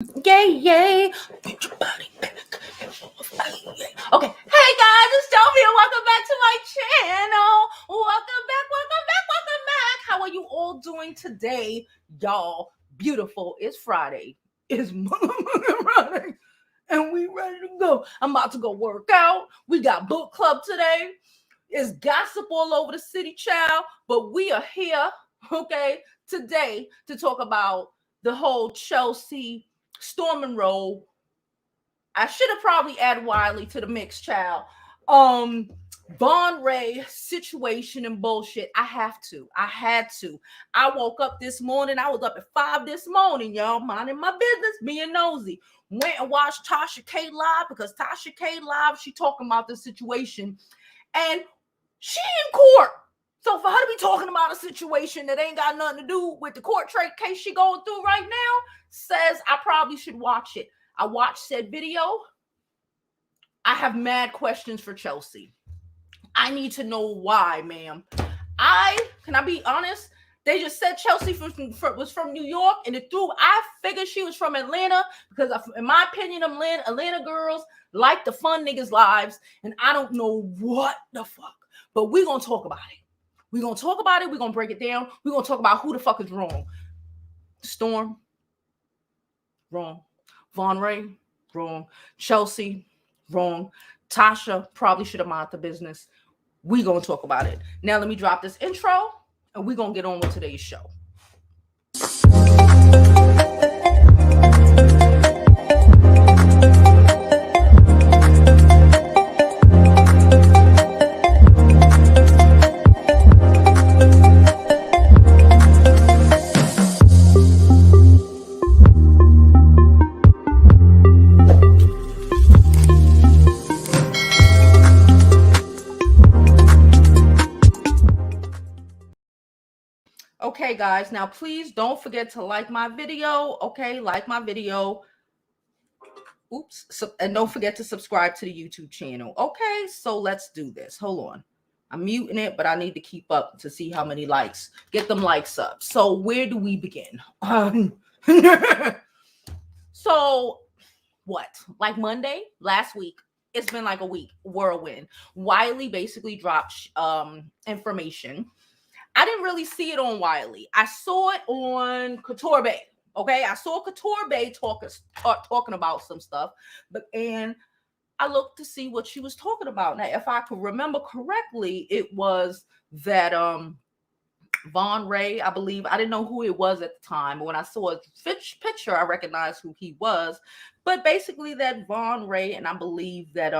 Yay, yay. Get your body back. Okay. Hey guys, it's Jovi and welcome back to my channel. Welcome back. How are you all doing today, y'all? Beautiful. It's Friday. It's motherfucking Friday. And we ready to go. I'm about to go work out. We got book club today. It's gossip all over the city, child. But we are here, okay, today to talk about the whole Chelsea Strom Monroe. I should have probably added Wiley to the mix, child. Von Ray situation and bullshit. I had to. I woke up this morning. I was up at 5 this morning, y'all, minding my business, being nosy. Went and watched Tasha K live because Tasha K live, she talking about the situation, and she in court. So for her to be talking about a situation that ain't got nothing to do with the court case she going through right now, says I probably should watch it. I watched said video. I have mad questions for Chelsea. I need to know why, ma'am. Can I be honest? They just said Chelsea was from New York, and I figured she was from Atlanta because, in my opinion, Atlanta girls like the fun niggas' lives, and I don't know what the fuck. But we're going to talk about it. We're going to talk about it. We're going to break it down. We're going to talk about who the fuck is wrong. Storm, wrong. Von Ray, wrong. Chelsea, wrong. Tasha probably should have minded the business. We're going to talk about it. Now, let me drop this intro, and we're going to get on with today's show. Okay, guys, now please don't forget to like my video. Okay, like my video. Oops. And don't forget to subscribe to the YouTube channel. Okay, so let's do this. Hold on. I'm muting it, but I need to keep up to see how many likes. Get them likes up. So where do we begin? So what? Like Monday, last week, it's been like a week, whirlwind. Wiley basically dropped information. I didn't really see it on Wiley. I saw it on Couture Bay. Okay, I saw Couture Bay talking about some stuff, and I looked to see what she was talking about. Now, if I could remember correctly, it was that Von Ray, I believe. I didn't know who it was at the time, but when I saw a picture, I recognized who he was. But basically, that Von Ray, and I believe that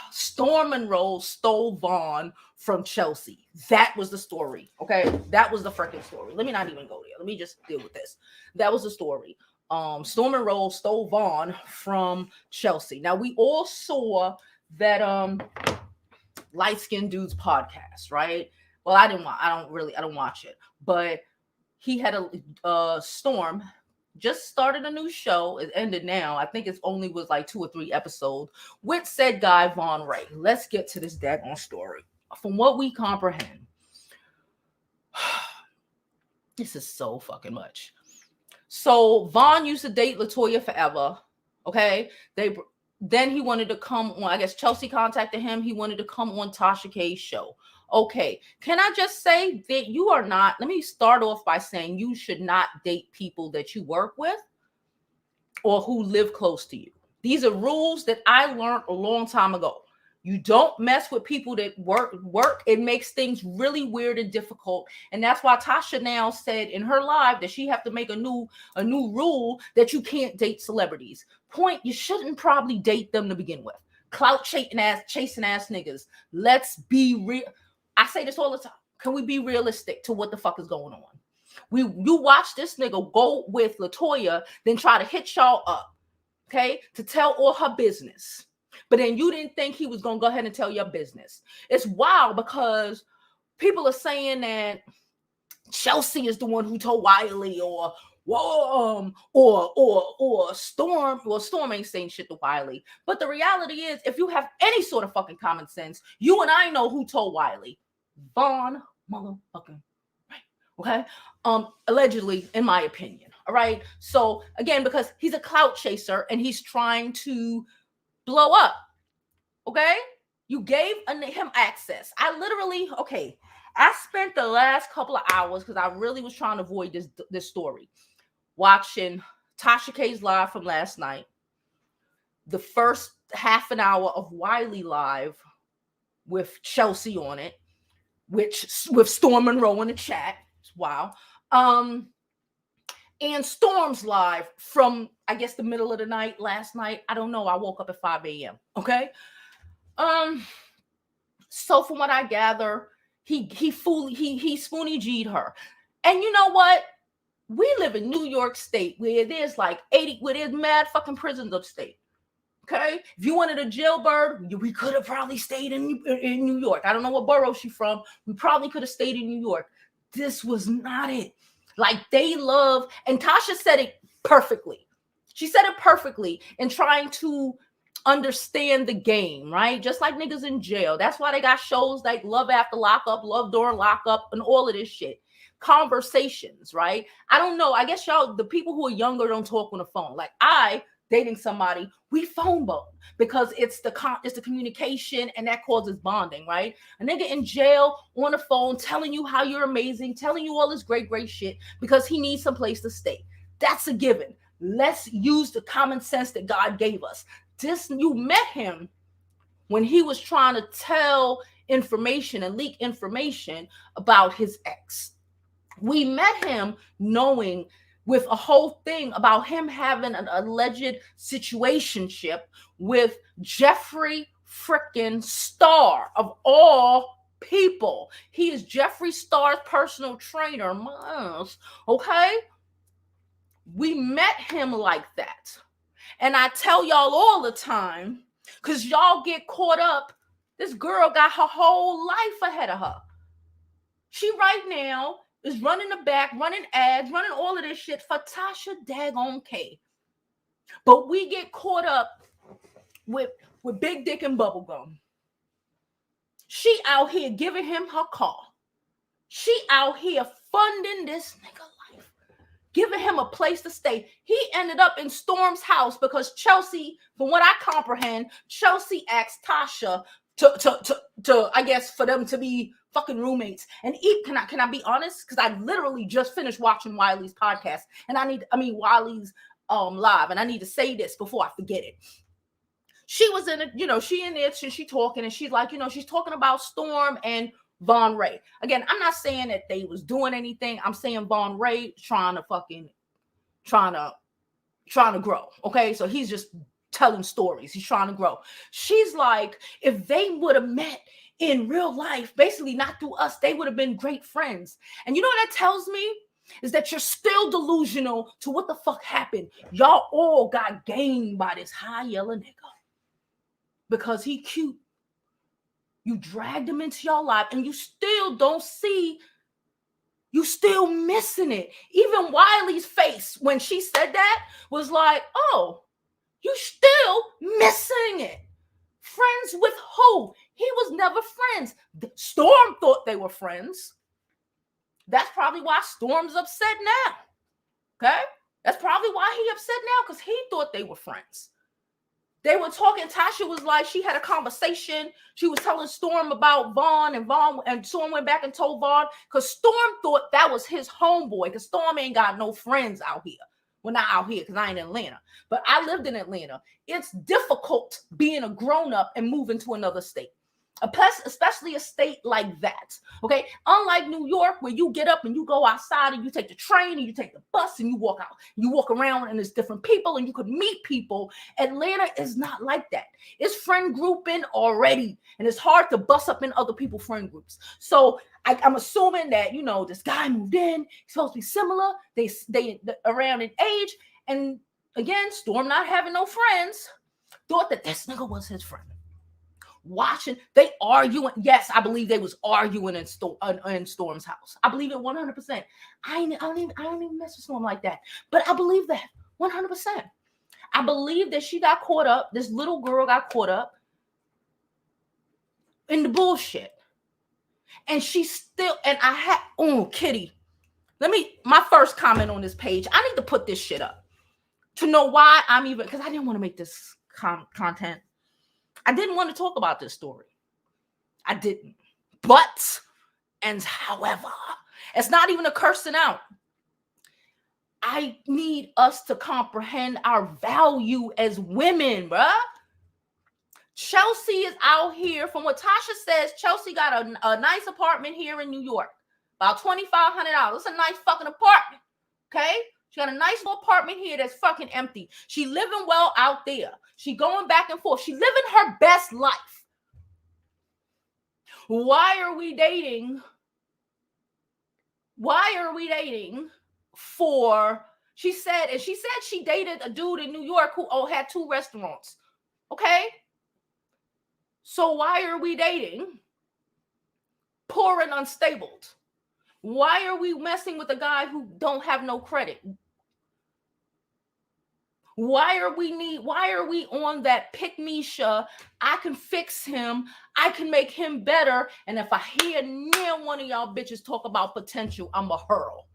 Strom Monroe stole Von from Chelsea. That was the story. Okay, that was the freaking story. Let me not even go there. Let me just deal with this. That was the story. Strom Monroe stole Von from Chelsea. Now we all saw that light skinned dude's podcast, right? Well, I don't watch it, but he had a Storm just started a new show. It ended now. I think it only was like 2 or 3 episodes with said guy Von Ray. Let's get to this daggone story. From what we comprehend, this is so fucking much. So Von used to date Latoya forever. Okay, then he wanted to come on. I guess Chelsea contacted him. He wanted to come on Tasha K's show. Okay, can I just say that you are not, let me start off by saying you should not date people that you work with or who live close to you. These are rules that I learned a long time ago. You don't mess with people that work. It makes things really weird and difficult. And that's why Tasha now said in her live that she have to make a new rule that you can't date celebrities. Point, you shouldn't probably date them to begin with. Clout chasing ass niggas. Let's be real. I say this all the time. Can we be realistic to what the fuck is going on? You watch this nigga go with Latoya, then try to hit y'all up, okay, to tell all her business. But then you didn't think he was going to go ahead and tell your business. It's wild because people are saying that Chelsea is the one who told Wiley or Storm. Well, Storm ain't saying shit to Wiley. But the reality is, if you have any sort of fucking common sense, you and I know who told Wiley. Von motherfucking Ray. Okay? Allegedly, in my opinion. All right. So again, because he's a clout chaser and he's trying to blow up. Okay. You gave him access. I spent the last couple of hours because I really was trying to avoid this story, watching Tasha K's live from last night, the first half an hour of Wiley live with Chelsea on it, which with Strom Monroe in the chat. Wow. And Storm's live from, I guess, the middle of the night last night. I don't know. I woke up at 5 a.m. Okay. So from what I gather, he Spoonie G'd her. And you know what? We live in New York State where there's like 80, where there's mad fucking prisons upstate. Okay, if you wanted a jailbird, we could have probably stayed in New York. I don't know what borough she's from. We probably could have stayed in New York. This was not it. Like they love, and Tasha said it perfectly. She said it perfectly in trying to understand the game, right? Just like niggas in jail. That's why they got shows like Love After Lockup, Love During Lockup, and all of this shit. Conversations, right? I don't know. I guess y'all, the people who are younger, don't talk on the phone. Like I dating somebody, we phone bone because it's the communication and that causes bonding, right? A nigga in jail on the phone telling you how you're amazing, telling you all this great shit because he needs some place to stay. That's a given. Let's use the common sense that God gave us. You met him when he was trying to tell information and leak information about his ex. We met him knowing with a whole thing about him having an alleged situationship with Jeffree freaking Star of all people. He is Jeffree Star's personal trainer, Miles. Okay? We met him like that. And I tell y'all all the time, because y'all get caught up, this girl got her whole life ahead of her. She right now is running the back, running ads, running all of this shit for Tasha daggone K. But we get caught up with big dick and bubblegum. She out here giving him her car. She out here funding this nigga life, giving him a place to stay. He ended up in Storm's house because Chelsea, from what I comprehend, Chelsea asked Tasha to I guess for them to be fucking roommates. And can I be honest? Because I literally just finished watching Wiley's podcast, and Wiley's live, and I need to say this before I forget it. She was in it, she in there, she talking, and she's like, she's talking about Storm and Von Ray. Again, I'm not saying that they was doing anything. I'm saying Von Ray trying to grow. Okay, so he's just telling stories. He's trying to grow. She's like, if they would have met in real life, basically not through us, they would have been great friends. And you know what that tells me? Is that you're still delusional to what the fuck happened. Y'all all got gained by this high yellow nigga because he cute. You dragged him into your life and you still don't see. You still missing it. Even Wiley's face when she said that was like, oh, you still missing it. Friends with who? He was never friends. Storm thought they were friends. That's probably why Storm's upset now. Okay? That's probably why he upset now, because he thought they were friends. They were talking. Tasha was like, she had a conversation. She was telling Storm about Vaughn, and Storm went back and told Vaughn, because Storm thought that was his homeboy, because Storm ain't got no friends out here. Well, not out here, because I ain't in Atlanta, but I lived in Atlanta. It's difficult being a grown-up and moving to another state, especially a state like that. Okay, unlike New York, where you get up and you go outside and you take the train and you take the bus and you walk out, you walk around and there's different people and you could meet people. Atlanta is not like that. It's friend grouping already, and it's hard to bust up in other people's friend groups. So I'm assuming that, this guy moved in. He's supposed to be similar. They around in age, and again, Storm not having no friends, thought that this nigga was his friend. Watching, they arguing. Yes, I believe they was arguing in Storm's house. I believe it 100%. I don't even mess with Storm like that, but I believe that 100%. I believe that she got caught up. This little girl got caught up in the bullshit, and she still. And Kitty, my first comment on this page, I need to put this shit up to know why I'm even, because I didn't want to make this content. I didn't want to talk about this story. I didn't. But, and however, it's not even a cursing out. I need us to comprehend our value as women, bruh. Chelsea is out here. From what Tasha says, Chelsea got a nice apartment here in New York. About $2,500. It's a nice fucking apartment. Okay? She got a nice little apartment here that's fucking empty. She living well out there. She going back and forth. She living her best life. Why are we dating? Why are we dating for, she said she dated a dude in New York who had 2 restaurants. Okay? So why are we dating poor and unstable? Why are we messing with a guy who don't have no credit? Why are we on that pick me show? I can fix him. I can make him better. And if I hear near one of y'all bitches talk about potential, I'm a hurl.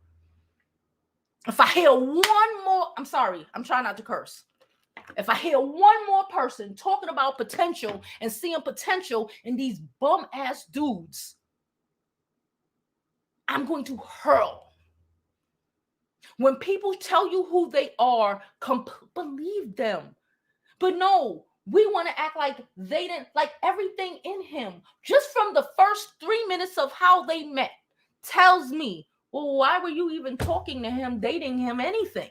If I hear one more, I'm sorry, I'm trying not to curse. If I hear one more person talking about potential and seeing potential in these bum ass dudes, I'm going to hurl. When people tell you who they are, believe them. But no, we want to act like they didn't, like everything in him, just from the first 3 minutes of how they met, tells me, well, why were you even talking to him, dating him, anything?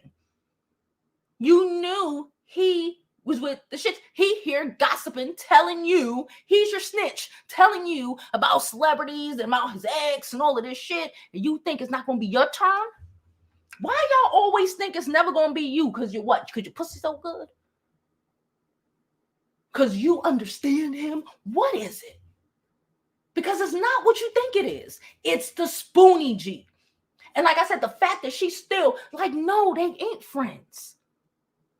You knew he was with the shit. He here gossiping, telling you he's your snitch, telling you about celebrities and about his ex and all of this shit, and you think it's not going to be your turn? Why y'all always think it's never going to be you? Because you're what? Because your pussy so good? Because you understand him? What is it? Because it's not what you think it is. It's the spoony G. And like I said, the fact that she's still like, no, they ain't friends.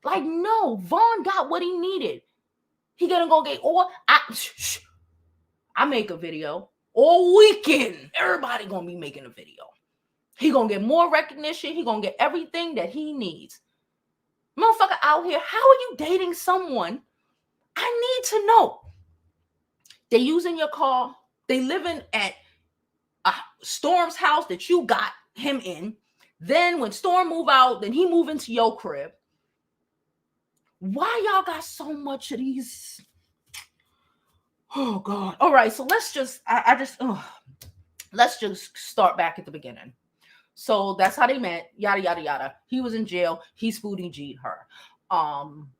Like, no, Vaughn got what he needed. He gonna go get I make a video all weekend. Everybody gonna be making a video. He gonna get more recognition. He gonna get everything that he needs. Motherfucker out here, how are you dating someone? I need to know. They using your car. They living at Storm's house that you got him in. Then when Storm move out, then he move into your crib. Why y'all got so much of these? Oh God. All right, so let's just let's just start back at the beginning. So that's how they met, yada yada yada. He was in jail, he spooty G'd her.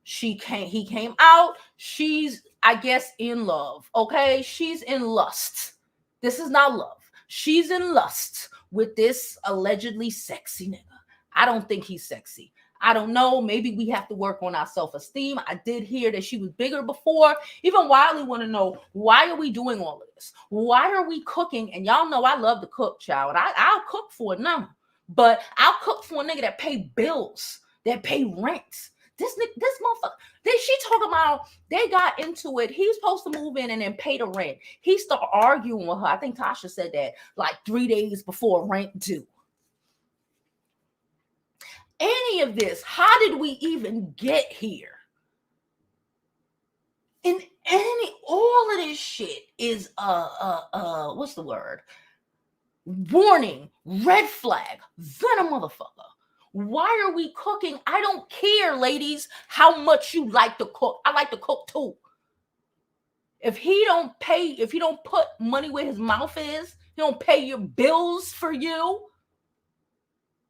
He came out, she's, I guess, in love. Okay, she's in lust. This is not love. She's in lust with this allegedly sexy nigga. I don't think he's sexy. I don't know. Maybe we have to work on our self-esteem. I did hear that she was bigger before. Even Wiley want to know, why are we doing all of this? Why are we cooking? And y'all know I love to cook, child. I'll cook for a number. But I'll cook for a nigga that pay bills, that pay rent. This motherfucker, she talking about they got into it. He was supposed to move in and then pay the rent. He started arguing with her. I think Tasha said that like 3 days before rent due. Any of this, how did we even get here? And all of this shit is what's the word? Warning, red flag, venom motherfucker. Why are we cooking? I don't care, ladies, how much you like to cook. I like to cook too. If he don't put money where his mouth is, he don't pay your bills for you.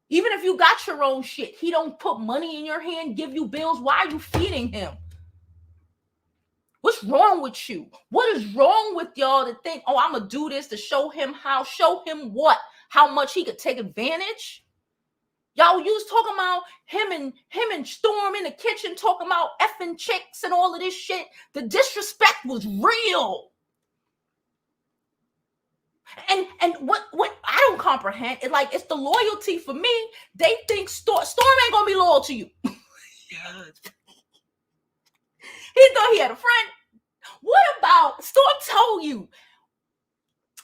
Even if you got your own shit, he don't put money in your hand, give you bills. Why are you feeding him? What's wrong with you? What is wrong with y'all to think, oh, I'm going to do this to show him how? Show him what? How much he could take advantage? Y'all, you was talking about him and Storm in the kitchen talking about effing chicks and all of this shit. The disrespect was real. And what I don't comprehend is like, it's the loyalty for me. They think Storm ain't gonna be loyal to you. He thought he had a friend. What about Storm told you?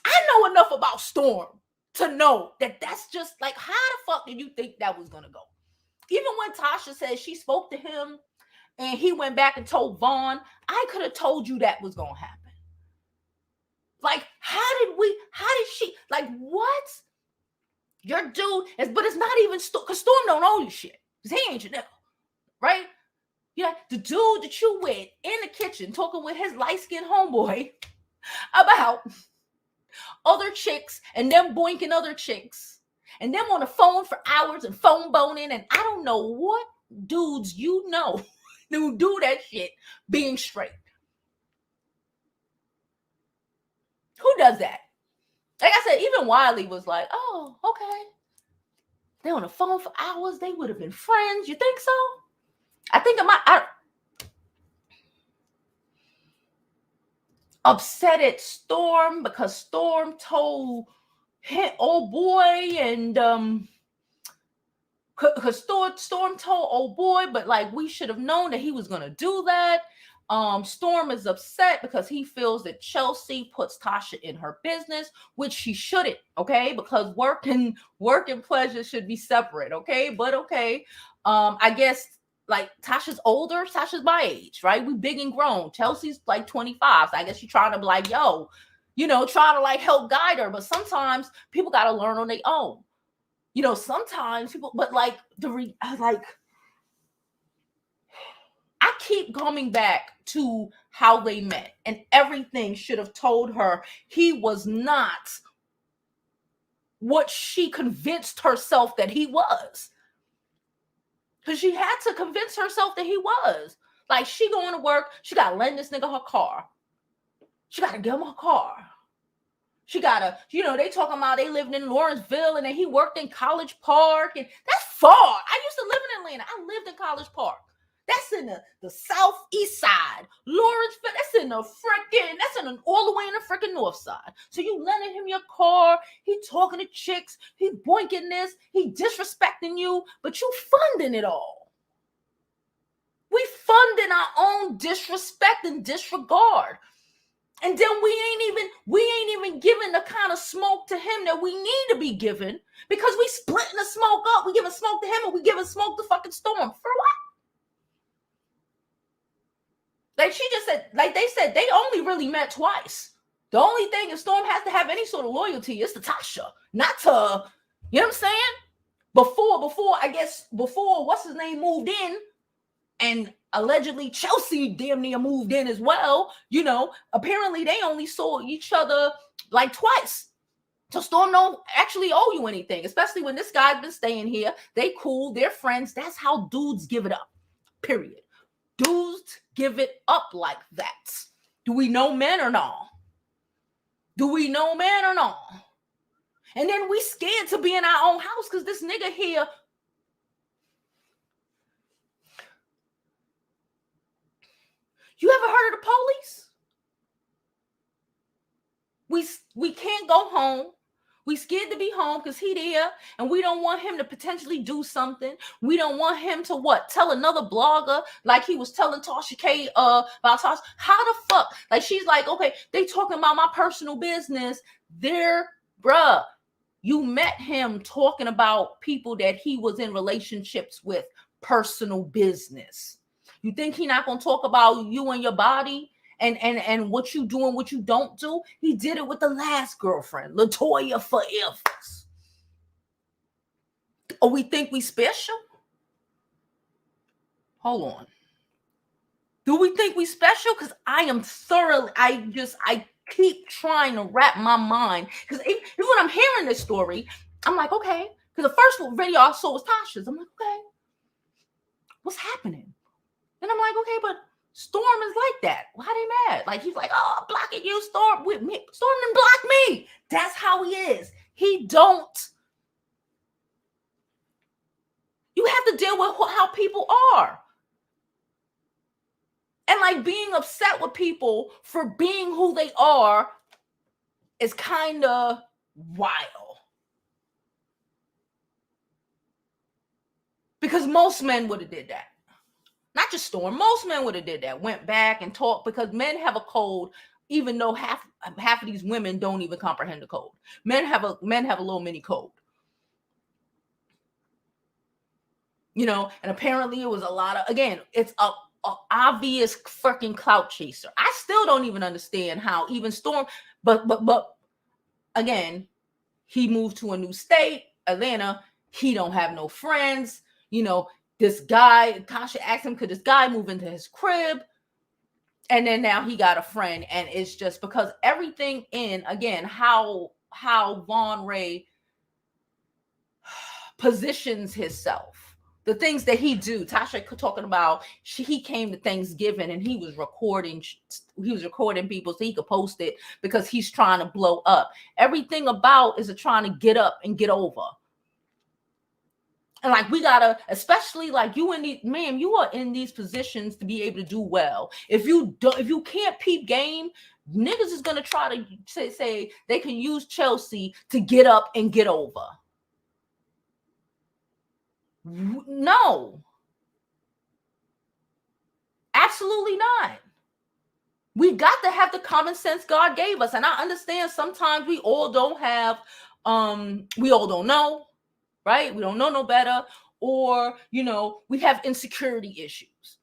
I know enough about Storm to know that that's just like, how the fuck did you think that was gonna go? Even when Tasha said she spoke to him and he went back and told Vaughn, I could have told you that was gonna happen. Like, how did she, like, what? Your dude is, but it's not even, because Storm don't owe you shit. Because he ain't your nigga, right? Yeah, the dude that you with in the kitchen talking with his light-skinned homeboy about other chicks and them boinking other chicks and them on the phone for hours and phone boning, and I don't know what dudes you know who do that shit being straight. Who does that? Like I said, even Wiley was like, oh, okay. They're on the phone for hours. They would have been friends. You think so? I think upset at Storm because Storm told him, old boy, and because Storm told old boy, but like we should have known that he was gonna do that. Storm is upset because he feels that Chelsea puts Tasha in her business, which she shouldn't, okay? Because work and pleasure should be separate, okay? But okay, I guess like Tasha's older, Tasha's my age, right? We big and grown. Chelsea's like 25, so I guess she's trying to be like, yo, trying to like help guide her. But sometimes people got to learn on their own. Sometimes people, but like I keep coming back to how they met, and everything should have told her he was not what she convinced herself that he was. Because she had to convince herself that he was. Like, she going to work, she got to lend this nigga her car. She got to give him her car. She got to, they talking about they lived in Lawrenceville and then he worked in College Park. And that's far. I used to live in Atlanta. I lived in College Park. That's in the southeast side. Lawrenceville, that's all the way in the freaking north side. So you lending him your car, he talking to chicks, he boinking this, he disrespecting you, but you funding it all. We funding our own disrespect and disregard. And then we ain't even giving the kind of smoke to him that we need to be given, because we splitting the smoke up. We giving smoke to him and we giving smoke to fucking Storm. For what? Like she just said, like they said, they only really met twice. The only thing if Storm has to have any sort of loyalty is to Tasha, not to, you know what I'm saying? Before what's his name moved in, and allegedly Chelsea damn near moved in as well, apparently they only saw each other like twice. So Storm don't actually owe you anything, especially when this guy's been staying here. They cool, they're friends. That's how dudes give it up, period. Dudes give it up like that. Do we know men or no? And then we scared to be in our own house because this nigga here. You ever heard of the police? We can't go home. We scared to be home because he there, and we don't want him to potentially do something. We don't want him to tell another blogger like he was telling Tasha K about Tasha. How the fuck? Like, she's like, okay, they talking about my personal business. Bruh, you met him talking about people that he was in relationships with, personal business. You think he not gonna talk about you and your body? And what you do and what you don't do? He did it with the last girlfriend, LaToya forever. Or we think we special? Hold on. Do we think we special? Because I keep trying to wrap my mind. Because even when I'm hearing this story, I'm like, okay. Because the first video I saw was Tasha's. I'm like, okay, what's happening? And I'm like, okay, but Storm is like that. Why they mad? Like, he's like, oh, I'm blocking you, Storm. With me. Storm didn't block me. That's how he is. He don't. You have to deal with how people are. And like being upset with people for being who they are is kind of wild. Because most men would have did that. Not just Storm, most men would have did that. Went back and talked, because men have a code. even though half of these women don't even comprehend the code. Men have a little mini code. You know, and apparently it was a lot of, again, it's a obvious freaking clout chaser. I still don't even understand how even Storm, but again, he moved to a new state, Atlanta. He don't have no friends. You know, this guy, Tasha asked him, could this guy move into his crib? And then now he got a friend, and it's just because everything in, again, how Von Ray positions himself, the things that he do. Tasha talking about he came to Thanksgiving and he was recording people so he could post it because he's trying to blow up. Everything about is trying to get up and get over. And like, we gotta, especially like you are in these positions to be able to do well. If you can't peep game, niggas is gonna try to say they can use Chelsea to get up and get over. No, absolutely not. We got to have the common sense God gave us. And I understand sometimes we all don't have, we all don't know, right? We don't know no better. Or, you know, we have insecurity issues,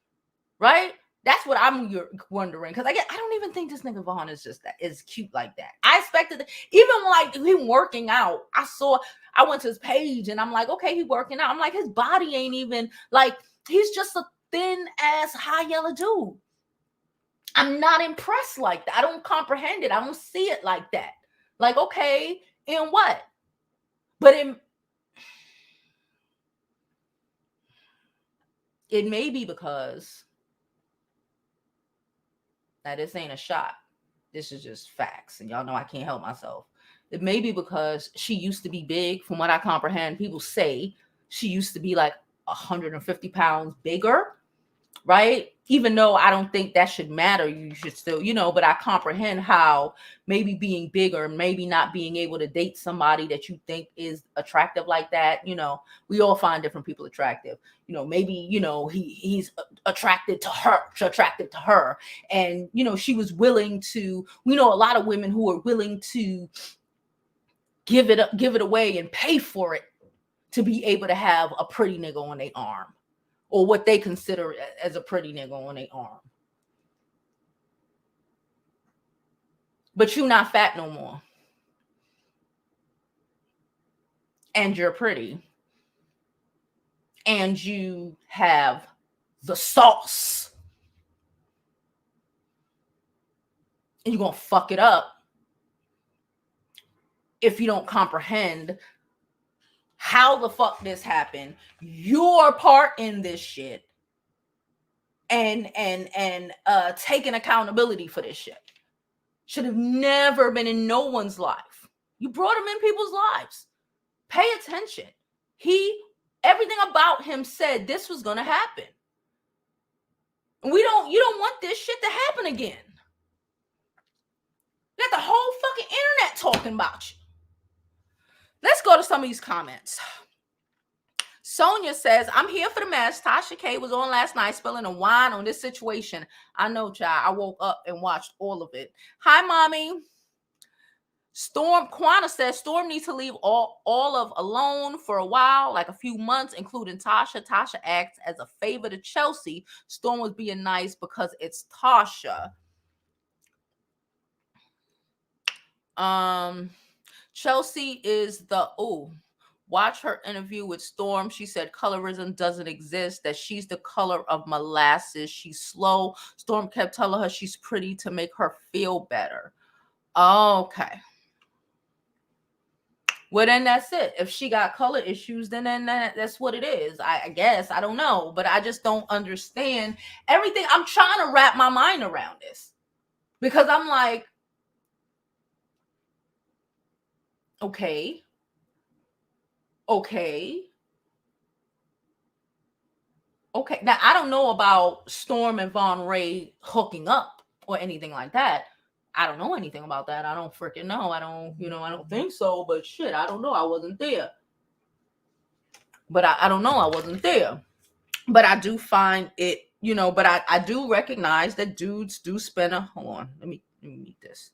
right? That's what I'm wondering. Because I don't even think this nigga Vaughn is just that is cute like that. I expected, even like him working out, I went to his page and I'm like, okay, he working out. I'm like, his body ain't even like, he's just a thin ass high yellow dude. I'm not impressed like that. I don't comprehend it. I don't see it like that. Like, okay, in what? But it may be because, now this ain't a shot. This is just facts. And y'all know I can't help myself. It may be because she used to be big. From what I comprehend, people say she used to be like 150 pounds bigger, right? Even though I don't think that should matter. You should still, you know, but I comprehend how maybe being bigger, maybe not being able to date somebody that you think is attractive like that. You know, we all find different people attractive. You know, maybe, you know, he's attracted to her. And, you know, she was willing to, we know a lot of women who are willing to give it away and pay for it to be able to have a pretty nigga on their arm, or what they consider as a pretty nigga on their arm. But you're not fat no more. And you're pretty. And you have the sauce. And you're going to fuck it up if you don't comprehend how the fuck this happened, your part in this shit, and taking accountability for this shit. Should have never been in no one's life. You brought him in people's lives. Pay attention. Everything about him said this was gonna happen. And you don't want this shit to happen again. You got the whole fucking internet talking about you. Let's go to some of these comments. Sonia says, I'm here for the mess. Tasha K was on last night spilling a wine on this situation. I know, child. I woke up and watched all of it. Hi, mommy. Quana says, Storm needs to leave all of alone for a while, like a few months, including Tasha. Tasha acts as a favor to Chelsea. Storm was being nice because it's Tasha. Chelsea is watch her interview with Storm. She said colorism doesn't exist, that she's the color of molasses. She's slow. Storm kept telling her she's pretty to make her feel better. Okay. Well, then that's it. If she got color issues, then that's what it is. I guess. I don't know. But I just don't understand everything. I'm trying to wrap my mind around this. Because I'm like, okay. Now, I don't know about Storm and Von Ray hooking up or anything like that. I don't know anything about that. I don't freaking know. I don't think so. But shit, I don't know. I wasn't there. But I don't know. I wasn't there. But I do find it, but I do recognize that dudes do spend hold on. Let me meet this.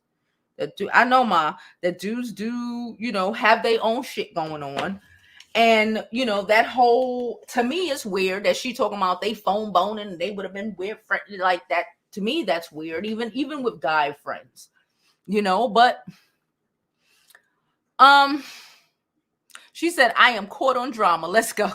I know that dudes do, have their own shit going on. And, that whole, to me, it's weird that she talking about they phone boning and they would have been weird friendly like that. To me, that's weird, even with guy friends, but, she said, I am caught on drama. Let's go.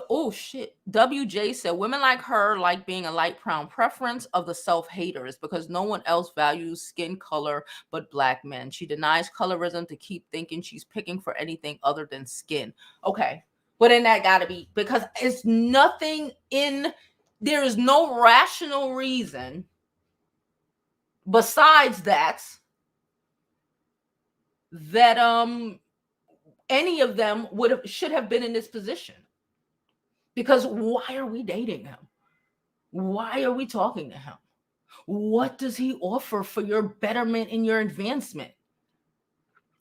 Oh shit. WJ said women like her like being a light brown preference of the self-haters because no one else values skin color but black men. She denies colorism to keep thinking she's picking for anything other than skin. Okay. But then that gotta be because it's nothing there is no rational reason besides that any of them should have been in this position. Because why are we dating him? Why are we talking to him? What does he offer for your betterment and your advancement?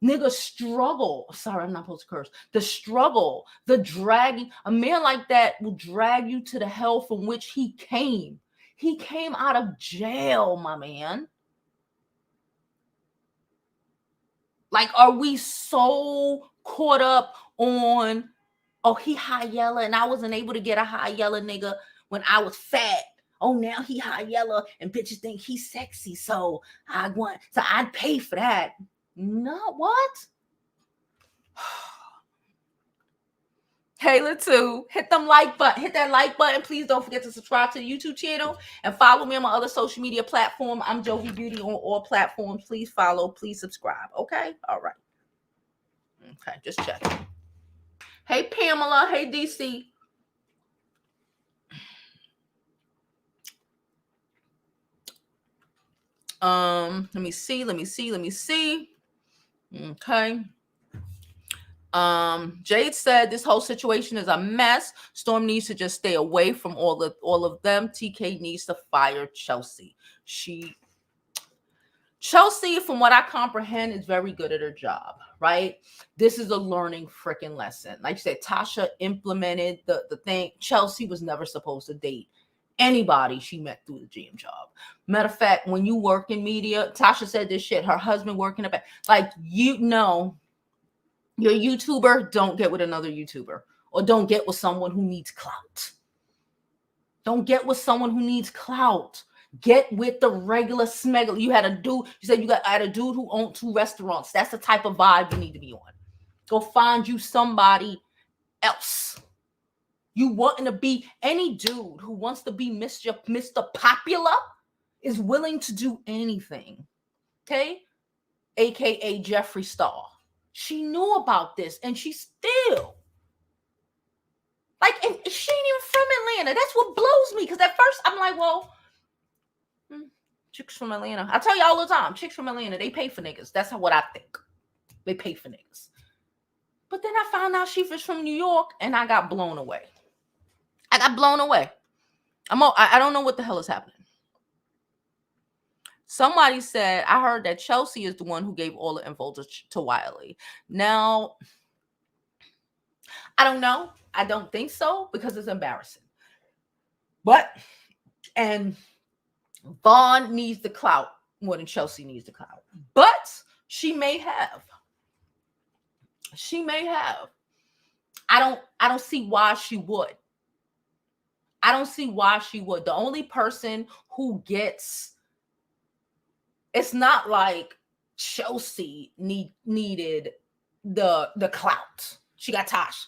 Nigga, struggle. Sorry, I'm not supposed to curse. The struggle, the dragging. A man like that will drag you to the hell from which he came. He came out of jail, my man. Like, are we so caught up on, oh, he high yellow and I wasn't able to get a high yellow nigga when I was fat. Oh, now he high yellow and bitches think he's sexy. So I'd pay for that. No, what? Kayla too. Hit that like button. Please don't forget to subscribe to the YouTube channel and follow me on my other social media platform. I'm Jovi Beauty on all platforms. Please follow, please subscribe. Okay? All right. Okay, just checking. Hey, Pamela. Hey, DC. Let me see. Okay. Jade said this whole situation is a mess. Storm needs to just stay away from all of them. TK needs to fire Chelsea. Chelsea, from what I comprehend, is very good at her job, right? This is a learning freaking lesson. Like you said, Tasha implemented the thing. Chelsea was never supposed to date anybody she met through the GM job. Matter of fact, when you work in media, Tasha said this shit, her husband working about, like, your YouTuber, don't get with another YouTuber, or don't get with someone who needs clout. Don't get with someone who needs clout. Get with the regular smeggler. You had a dude, you said had a dude who owned 2 restaurants. That's the type of vibe you need to be on. Go find you somebody else. You wanting to be, any dude who wants to be Mr. Popular is willing to do anything. Okay? AKA Jeffree Star. She knew about this and she still, like, and she ain't even from Atlanta. That's what blows me. Because at first I'm like, well, chicks from Atlanta. I tell you all the time, chicks from Atlanta, they pay for niggas. That's what I think. They pay for niggas. But then I found out she was from New York and I got blown away. I don't know what the hell is happening. Somebody said, I heard that Chelsea is the one who gave all the info to Wiley. Now, I don't know. I don't think so because it's embarrassing. And Vaughn needs the clout more than Chelsea needs the clout. But she may have. I don't see why she would. The only person who gets, it's not like Chelsea needed the clout. She got Tasha.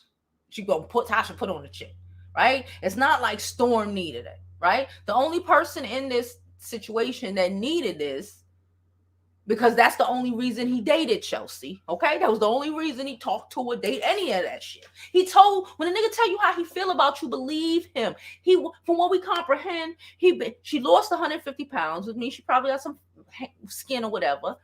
She gonna put on the chick, right? It's not like Storm needed it, right? The only person in this situation that needed this, because that's the only reason he dated Chelsea, okay? That was the only reason he talked to her, date any of that shit. When a nigga tell you how he feel about you, believe him. From what we comprehend, she lost 150 pounds, which means she probably got some skin or whatever.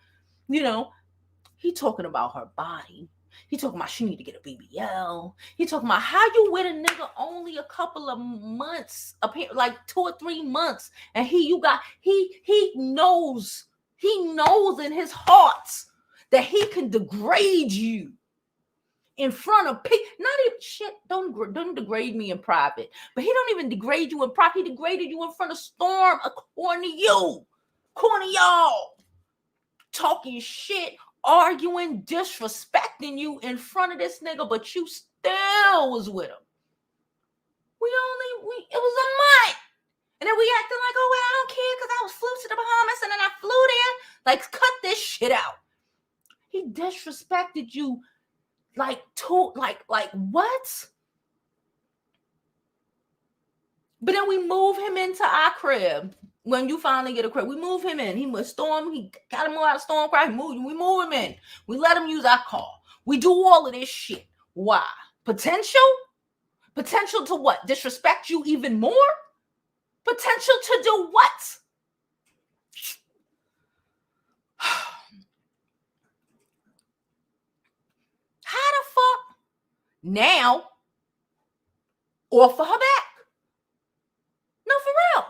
He talking about her body. He talking about she need to get a BBL. He talking about how you with a nigga only a couple of months, like 2 or 3 months, and he knows in his heart that he can degrade you. in front of people. Not even shit. Don't degrade me in private. But he don't even degrade you in private. He degraded you in front of Storm, according to you, according to y'all, talking shit, arguing, disrespecting you in front of this nigga. But you still was with him. It was a month. And then we acting like, oh, well, I don't care because I was flew to the Bahamas and then I flew there. Like, cut this shit out. He disrespected you like what? But then we move him into our crib. When you finally get a crib, we move him in. He was Storm. He got him out of Storm Cry. We move him in. We let him use our car. We do all of this shit. Why? Potential? Potential to what? Disrespect you even more? Potential to do what? How the fuck now offer her back? No, for real.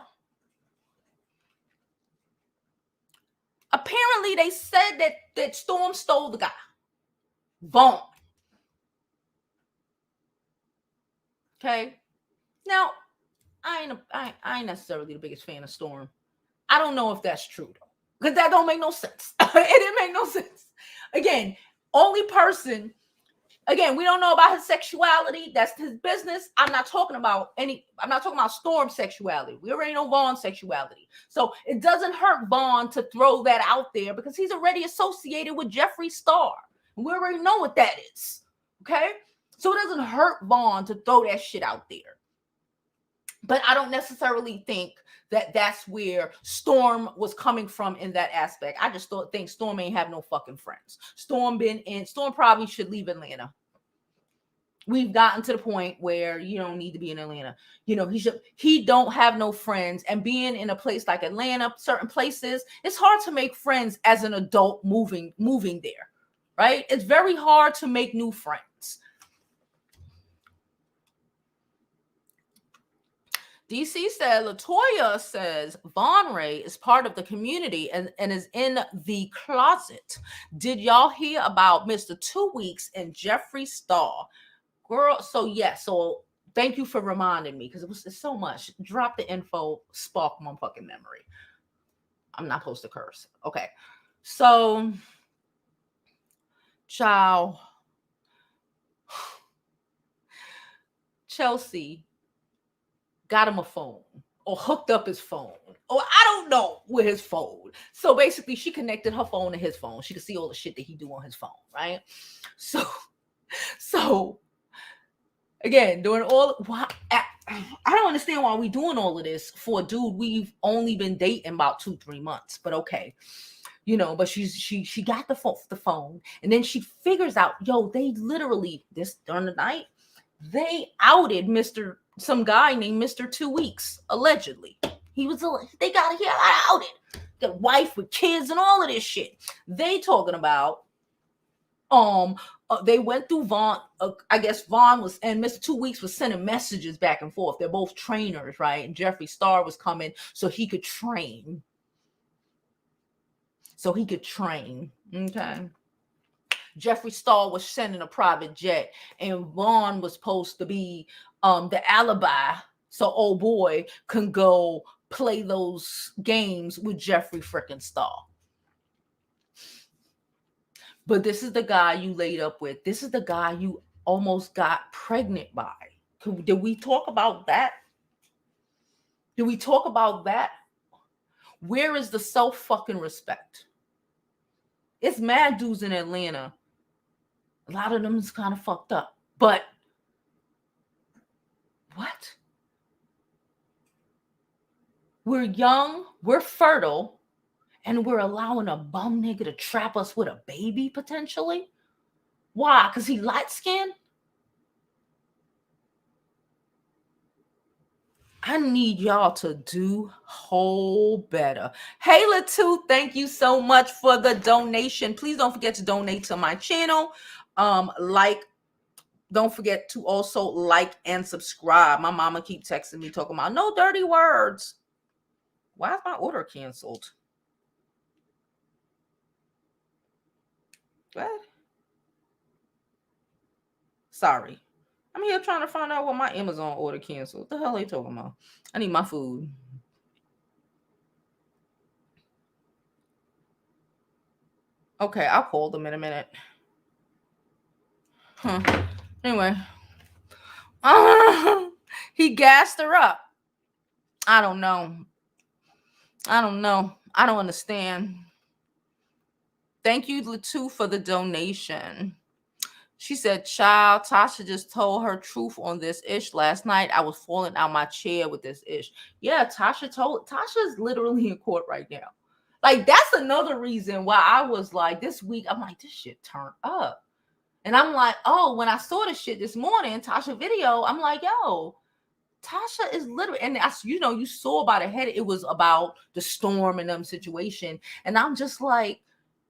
Apparently, they said that Storm stole the guy. Vaughn. Okay. Now, I ain't necessarily the biggest fan of Storm. I don't know if that's true though, because that don't make no sense. It didn't make no sense. Again, only person. Again, we don't know about his sexuality. That's his business. I'm not talking about Storm's sexuality. We already know Vaughn's sexuality. So it doesn't hurt Vaughn to throw that out there because he's already associated with Jeffree Star. We already know what that is. Okay? So it doesn't hurt Vaughn to throw that shit out there. But I don't necessarily think that that's where Storm was coming from in that aspect. I just think Storm ain't have no fucking friends. Storm probably should leave Atlanta. We've gotten to the point where you don't need to be in Atlanta. You know, he don't have no friends. And being in a place like Atlanta, certain places, it's hard to make friends as an adult moving there, right? It's very hard to make new friends. DC said, Latoya says, Von Ray is part of the community and is in the closet. Did y'all hear about Mr. 2 Weeks and Jeffree Star? Girl, so yes. So thank you for reminding me because it's so much. Drop the info, spark my fucking memory. I'm not supposed to curse. Okay. So, child, Chelsea got him a phone or hooked up his phone or I don't know with his phone. So basically she connected her phone to his phone. She could see all the shit that he do on his phone, right? So again, doing all why I don't understand why we doing all of this for a dude we've only been dating about 2-3 months, but okay. You know, but she got the phone and then she figures out, yo, they literally during the night, they outed some guy named Mr. 2 Weeks, allegedly. They got outed. The wife with kids and all of this shit. They talking about, they went through Vaughn. I guess Vaughn was, and Mr. 2 Weeks was sending messages back and forth. They're both trainers, right? And Jeffree Star was coming so he could train. Okay. Jeffree Star was sending a private jet, and Vaughn was supposed to be the alibi, so old boy can go play those games with Jeffree freaking Star. But this is the guy you laid up with. This is the guy you almost got pregnant by. Did we talk about that? Where is the self-fucking respect? It's mad dudes in Atlanta. A lot of them is kind of fucked up. But what? We're young, we're fertile, and we're allowing a bum nigga to trap us with a baby potentially? Why? Because he light-skinned? I need y'all to do whole better. Hey, Latu, thank you so much for the donation. Please don't forget to donate to my channel. Don't forget to also like and subscribe. My mama keep texting me talking about no dirty words. Why is my order canceled? What? Sorry. I'm here trying to find out what my Amazon order canceled. What the hell are they talking about? I need my food. Okay, I'll call them in a minute. Anyway. He gassed her up. I don't know. I don't understand. Thank you, Latu, for the donation. She said, child, Tasha just told her truth on this ish last night. I was falling out my chair with this ish. Yeah, Tasha's literally in court right now. Like, that's another reason why I was like, this week, I'm like, this shit turned up. And I'm like, oh, when I saw this shit this morning, Tasha video, I'm like, yo, Tasha is literally, and you saw by the head, it was about the Storm and them situation. And I'm just like,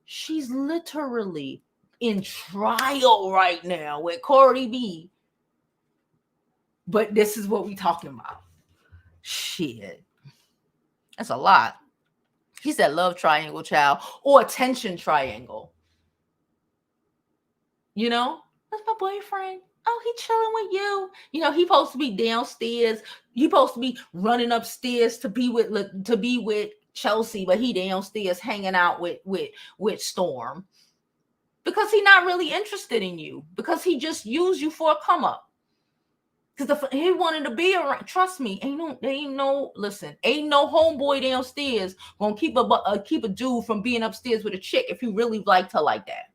she's literally in trial right now with Cardi B. But this is what we talking about. Shit. That's a lot. He said love triangle, child, or attention triangle. You know, that's my boyfriend. Oh, he chilling with you. You know, he supposed to be downstairs. He supposed to be running upstairs to be with Chelsea, but he downstairs hanging out with Storm. Because he's not really interested in you. Because he just used you for a come up. Because he wanted to be around. Trust me, ain't no homeboy downstairs gonna keep a dude from being upstairs with a chick if he really liked her like that.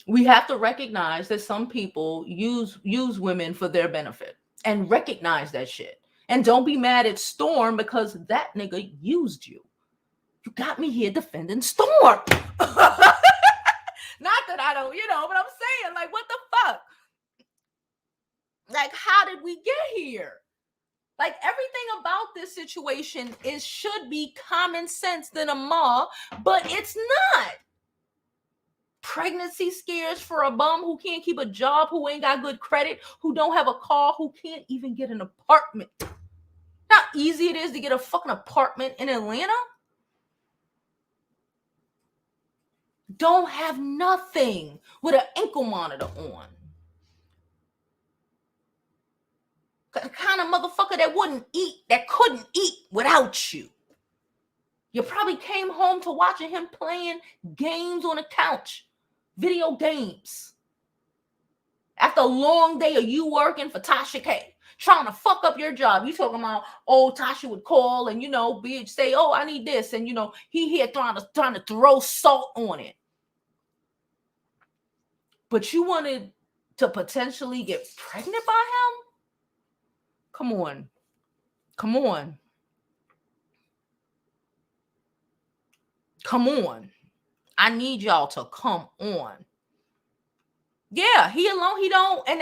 We have to recognize that some people use women for their benefit and recognize that shit. And don't be mad at Storm because that nigga used you. You got me here defending Storm. Not that I don't, but I'm saying, like, what the fuck? Like, how did we get here? Like, everything about this situation should be common sense than a ma, but it's not. Pregnancy scares for a bum who can't keep a job, who ain't got good credit, who don't have a car, who can't even get an apartment. How easy it is to get a fucking apartment in Atlanta. Don't have nothing with an ankle monitor on. The kind of motherfucker that couldn't eat without you. You probably came home to watching him playing games on the couch. Video games. After a long day of you working for Tasha K, trying to fuck up your job. You talking about, Tasha would call and, bitch, say, I need this. And, he here trying to throw salt on it. But you wanted to potentially get pregnant by him? Come on. Come on. Come on. I need y'all to come on. Yeah, he alone, he don't, and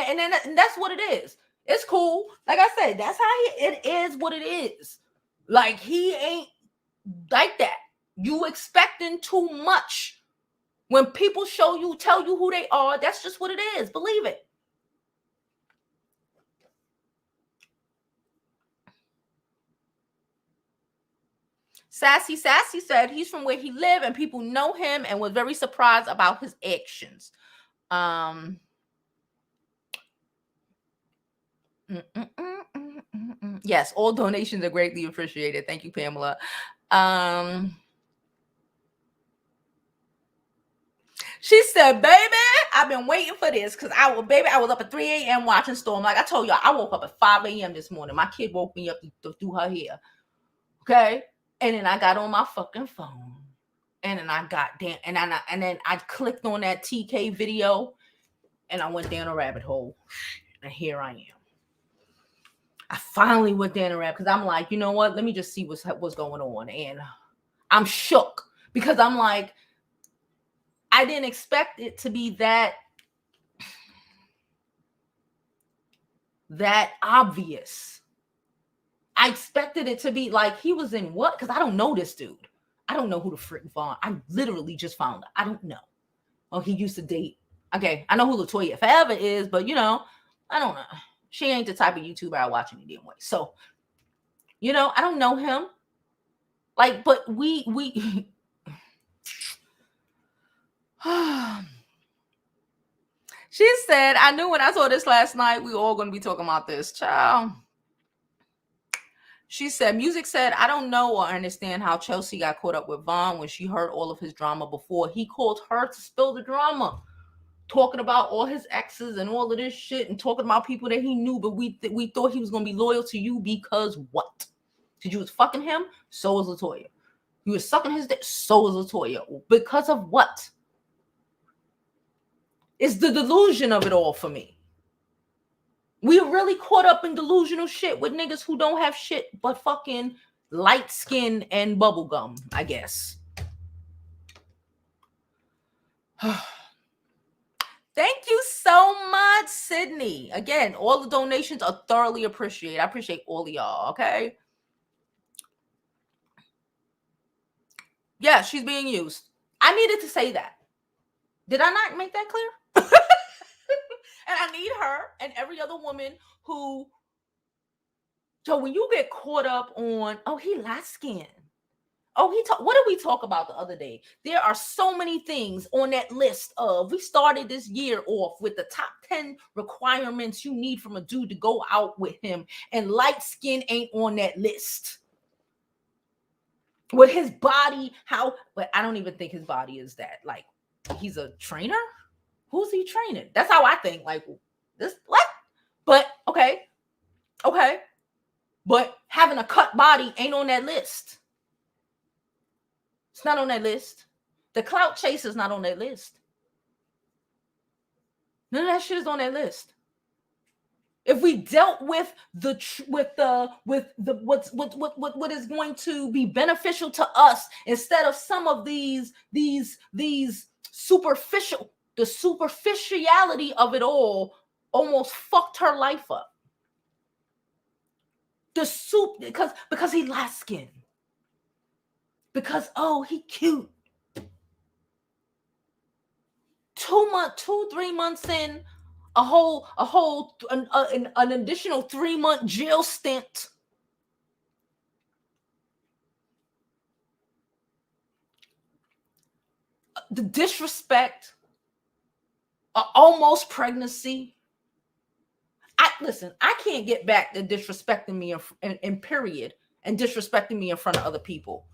that's what it is. It's cool. Like I said, that's how it is what it is. Like, he ain't like that. You expecting too much. When people tell you who they are, that's just what it is. Believe it. Sassy said he's from where he lived and people know him and was very surprised about his actions. Yes, all donations are greatly appreciated. Thank you, Pamela. She said, baby, I've been waiting for this because I was up at 3 a.m. watching Storm. Like I told y'all, I woke up at 5 a.m. this morning. My kid woke me up to do her hair. Okay. And then I got on my fucking phone. And then I got down. And then I clicked on that TK video. And I went down a rabbit hole. And here I am. I finally went down a rabbit because I'm like, you know what? Let me just see what's going on. And I'm shook. Because I'm like, I didn't expect it to be that obvious. I expected it to be like he was in what? Because I don't know this dude. I don't know who the freaking Vaughn. I literally just found out. I don't know. Oh, he used to date. Okay, I know who Latoya Forever is, but I don't know. She ain't the type of YouTuber I watch any damn way. So, I don't know him. Like, but we She said, I knew when I saw this last night, we all going to be talking about this. Child. She said, Music said, I don't know or understand how Chelsea got caught up with Vaughn when she heard all of his drama before. He called her to spill the drama, talking about all his exes and all of this shit and talking about people that he knew, but we thought he was going to be loyal to you because what? Because you was fucking him? So was LaToya. You was sucking his dick? So was LaToya. Because of what? It's the delusion of it all for me. We're really caught up in delusional shit with niggas who don't have shit but fucking light skin and bubblegum, I guess. Thank you so much, Sydney. Again, all the donations are thoroughly appreciated. I appreciate all of y'all, okay? Yeah, she's being used. I needed to say that. Did I not make that clear? And I need her and every other woman who... So when you get caught up on, oh, he light skinned. Oh, what did we talk about the other day? There are so many things on that list of, we started this year off with the top 10 requirements you need from a dude to go out with him. And light skin ain't on that list. With his body, but I don't even think his body is that. Like, he's a trainer? Who's he training? That's how I think. Like, this, what? But, okay. But having a cut body ain't on that list. It's not on that list. The clout chase is not on that list. None of that shit is on that list. If we dealt with what is going to be beneficial to us instead of some of these superficial, the superficiality of it all almost fucked her life up. Because he light skinned. Because, oh, he cute. 3 months in, an additional 3-month jail stint. The disrespect, almost pregnancy. I can't get back to disrespecting me in period and disrespecting me in front of other people.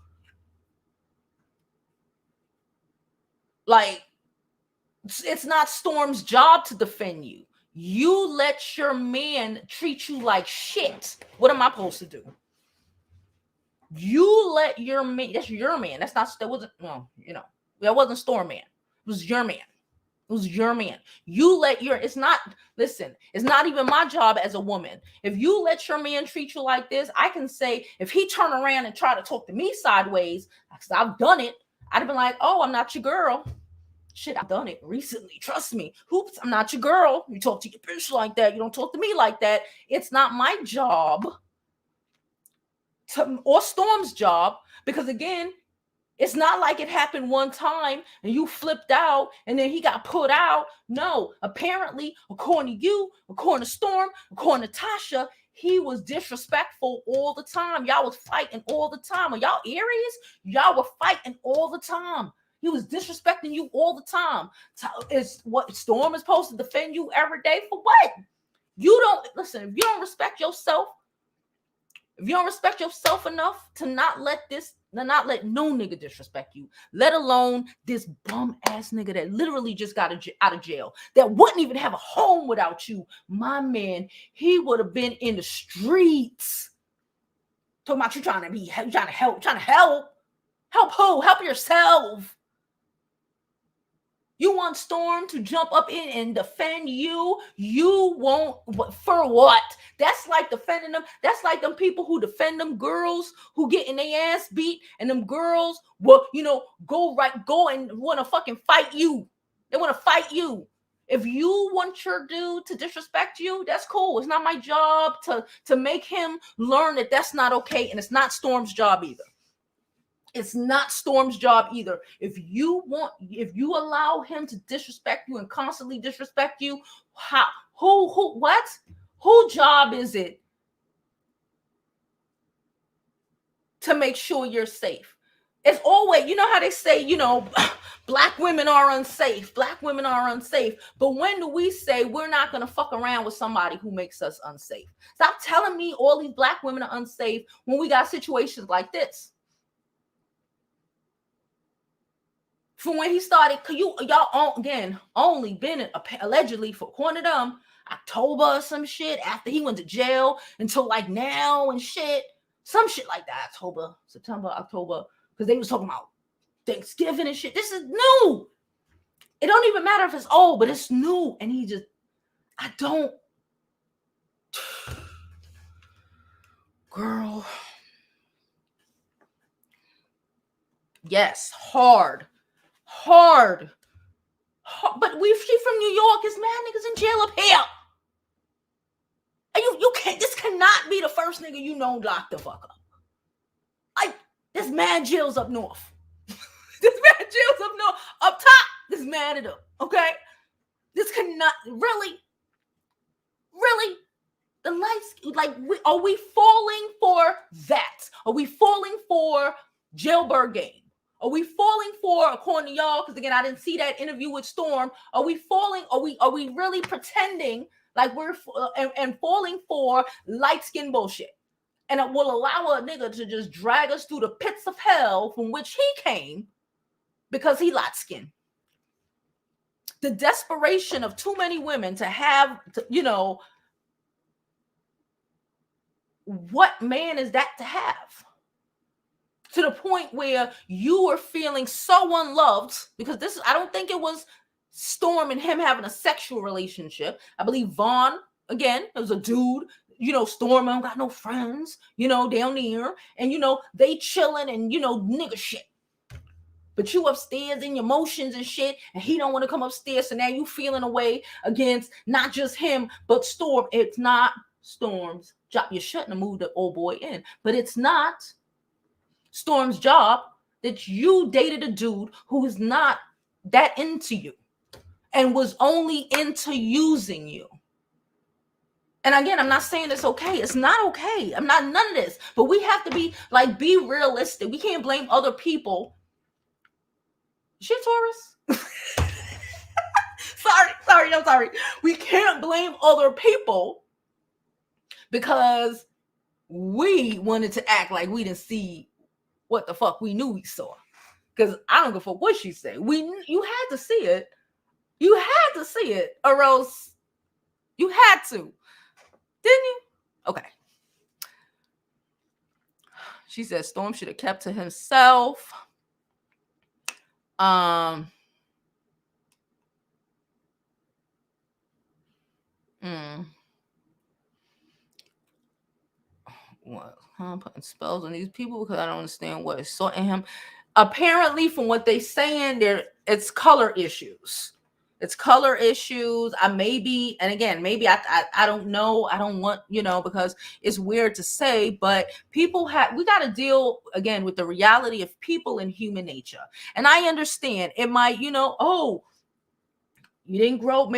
Like, it's not Storm's job to defend you. You let your man treat you like shit. What am I supposed to do? You let your man, that's your man. That wasn't Storm man. It was your man. It was your man. It's not even my job as a woman. If you let your man treat you like this, I can say, if he turn around and try to talk to me sideways, because I've done it, I'd have been like, oh, I'm not your girl. Shit, I've done it recently. Trust me. Hoops, I'm not your girl. You talk to your bitch like that. You don't talk to me like that. It's not my job or Storm's job, because again, it's not like it happened one time and you flipped out and then he got put out. No, apparently, according to you, according to Storm, according to Tasha, he was disrespectful all the time. Y'all was fighting all the time. Are y'all Aries? Y'all were fighting all the time. He was disrespecting you all the time. Is what Storm is supposed to defend you every day for what? You don't listen. If you don't respect yourself, enough to not let no nigga disrespect you, let alone this bum ass nigga that literally just got out of jail, that wouldn't even have a home without you, my man, he would have been in the streets. Talking about you trying to help who? Help yourself. You want Storm to jump up in and defend you? You won't. For what? That's like defending them. That's like them people who defend them girls who getting their ass beat, and them girls will, go and want to fucking fight you. They want to fight you. If you want your dude to disrespect you, that's cool. It's not my job to make him learn that that's not okay, and it's not Storm's job either. It's not Storm's job either. If you allow him to disrespect you and constantly disrespect you, whose job is it to make sure you're safe? It's always, you know how they say, black women are unsafe. Black women are unsafe. But when do we say we're not going to fuck around with somebody who makes us unsafe? Stop telling me all these black women are unsafe when we got situations like this. From when he started, y'all again only been allegedly for according to them October or some shit after he went to jail until like now and shit, some shit like that. September, October, because they was talking about Thanksgiving and shit. This is new. It don't even matter if it's old, but it's new. And I don't, girl. Yes, hard. But she from New York. Is mad niggas in jail up here. And you can't. This cannot be the first nigga locked the fuck up. There's mad jails up north. There's mad jails up north. Up top, there's mad at them. Okay, this cannot really. The lights, are we falling for that? Are we falling for jailbird game? Are we falling for, according to y'all, because again, I didn't see that interview with Storm. Are we falling? Are we really pretending like we're and falling for light skin bullshit? And it will allow a nigga to just drag us through the pits of hell from which he came because he light skinned. The desperation of too many women to have, what man is that to have? To the point where you are feeling so unloved, because I don't think it was Storm and him having a sexual relationship. I believe Vaughn, again, was a dude, Storm don't got no friends, down there, and they chilling and nigga shit. But you upstairs in your emotions and shit, and he don't want to come upstairs, so now you feeling a way against not just him, but Storm. It's not Storm's job. You shouldn't have moved the old boy in, but it's not Storm's job that you dated a dude who is not that into you and was only into using you. And again, I'm not saying it's okay. It's not okay. I'm not none of this. But we have to be realistic. We can't blame other people. Is she a Taurus? I'm sorry. We can't blame other people because we wanted to act like we didn't see what the fuck we knew we saw. Because I don't give a fuck what she said. You had to see it. You had to see it, or else you had to. Didn't you? Okay. She said Storm should have kept to himself. What? I'm putting spells on these people because I don't understand what is sorting him. Apparently, from what they saying, it's color issues. It's color issues. Maybe I don't know. I don't want, because it's weird to say, but we got to deal again with the reality of people and human nature. And I understand it might, you didn't grow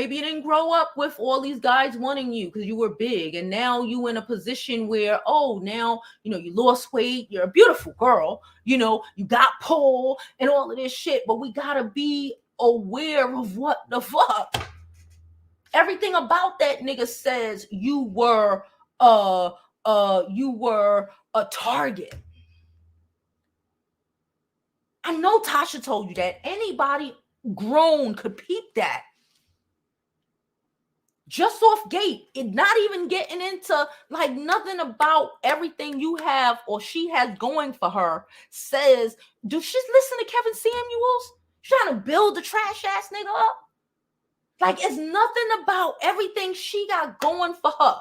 up with all these guys wanting you because you were big, and now you in a position where now you lost weight, you're a beautiful girl, you got pull and all of this shit, but we gotta be aware of what the fuck everything about that nigga says you were a target. I know Tasha told you that. Anybody grown could peep that. Just off gate, it not even getting into nothing about everything you have or she has going for her says, do she listen to Kevin Samuels? She's trying to build the trash ass nigga up. It's nothing about everything she got going for her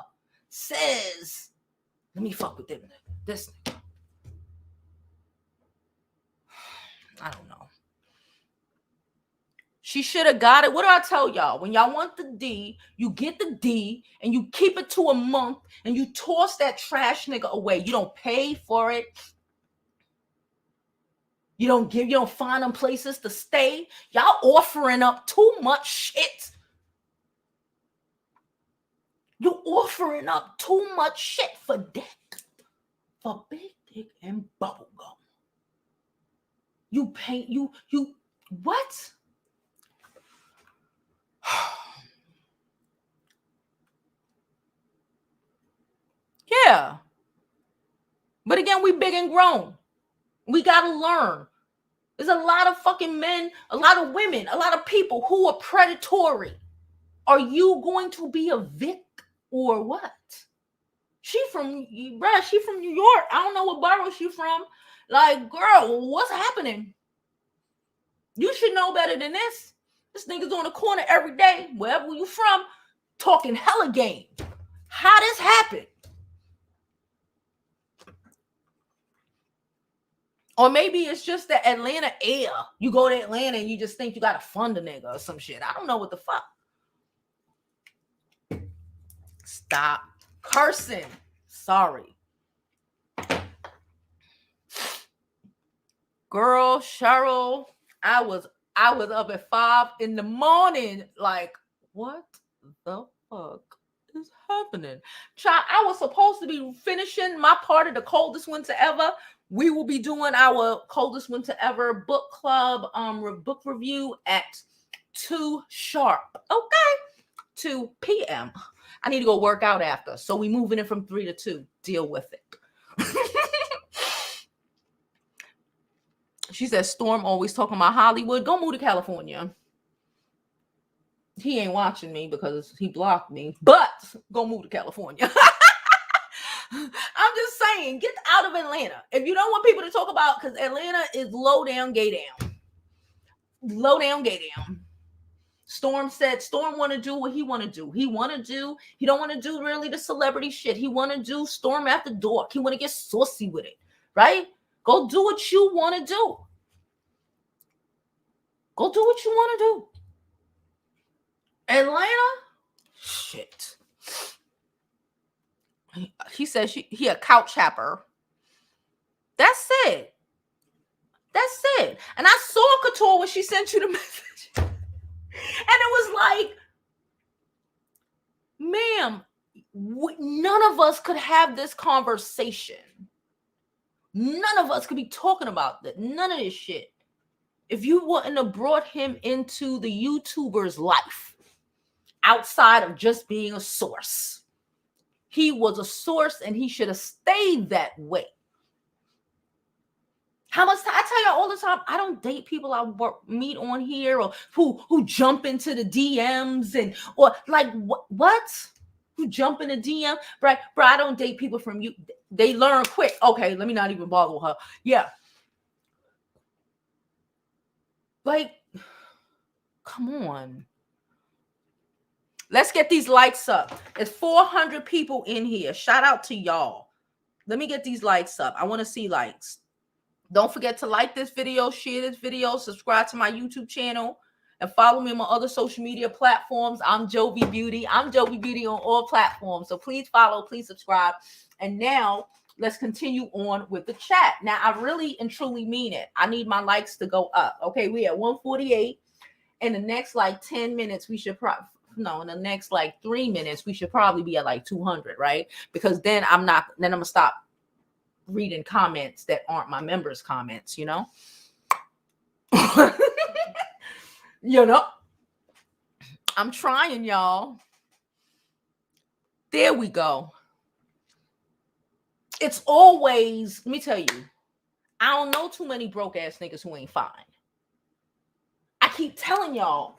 says, let me fuck with this nigga. I don't know. She should have got it. What do I tell y'all? When y'all want the D, you get the D and you keep it to a month and you toss that trash nigga away. You don't pay for it. You don't find them places to stay. Y'all offering up too much shit. You offering up too much shit for dick. For big dick and bubble gum. You paint, you, what? Yeah. But again, we big and grown. We got to learn. There's a lot of fucking men, a lot of women, a lot of people who are predatory. Are you going to be a Vic or what? She from New York. I don't know what borough she from. Like, girl, what's happening? You should know better than this. This nigga's on the corner every day, wherever you from, talking hella game. How this happened? Or maybe it's just the Atlanta air. You go to Atlanta and you just think you got to fund a nigga or some shit. I don't know what the fuck. Stop cursing. Sorry. Girl, Cheryl, I was up at 5 a.m. Like, what the fuck is happening? Child, I was supposed to be finishing my part of the coldest winter ever. We will be doing our coldest winter ever book club book review at 2 sharp. Okay, 2 p.m. I need to go work out after. So we moving in from 3 to 2. Deal with it. She said, Storm always talking about Hollywood. Go move to California. He ain't watching me because he blocked me. But go move to California. I'm just saying, get out of Atlanta. If you don't want people to talk about, because Atlanta is low down, gay down. Low down, gay down. Storm said Storm want to do what he want to do. He don't want to do really the celebrity shit. He want to do Storm after dark. He want to get saucy with it, right? Go do what you want to do. Go do what you want to do. Atlanta? Shit. He says he a couch happer. That's it. That's it. And I saw Couture when she sent you the message. And it was like, ma'am, none of us could have this conversation. None of us could be talking about that. None of this shit. If you wouldn't have brought him into the YouTuber's life outside of just being a source, he was a source and he should have stayed that way. How much I tell you all the time, I don't date people I meet on here or who jump into the DMs and or like what? Who jump in the DM? Right, bro, I don't date people from you. They learn quick. Okay, let me not even bother with her. Yeah. Like, come on. Let's get these likes up. There's 400 people in here. Shout out to y'all. Let me get these likes up. I want to see likes. Don't forget to like this video, share this video, subscribe to my YouTube channel, and follow me on my other social media platforms. I'm Jovi Beauty. I'm Jovi Beauty on all platforms. So please follow, please subscribe. And now let's continue on with the chat. Now, I really and truly mean it. I need my likes to go up. Okay, we at 148. In the next like 10 minutes, we should probably... No, in the next like 3 minutes, we should probably be at like 200, right? Because then I'm gonna stop reading comments that aren't my members' comments, you know? You know? I'm trying, y'all. There we go. It's always, let me tell you, I don't know too many broke ass niggas who ain't fine. I keep telling y'all,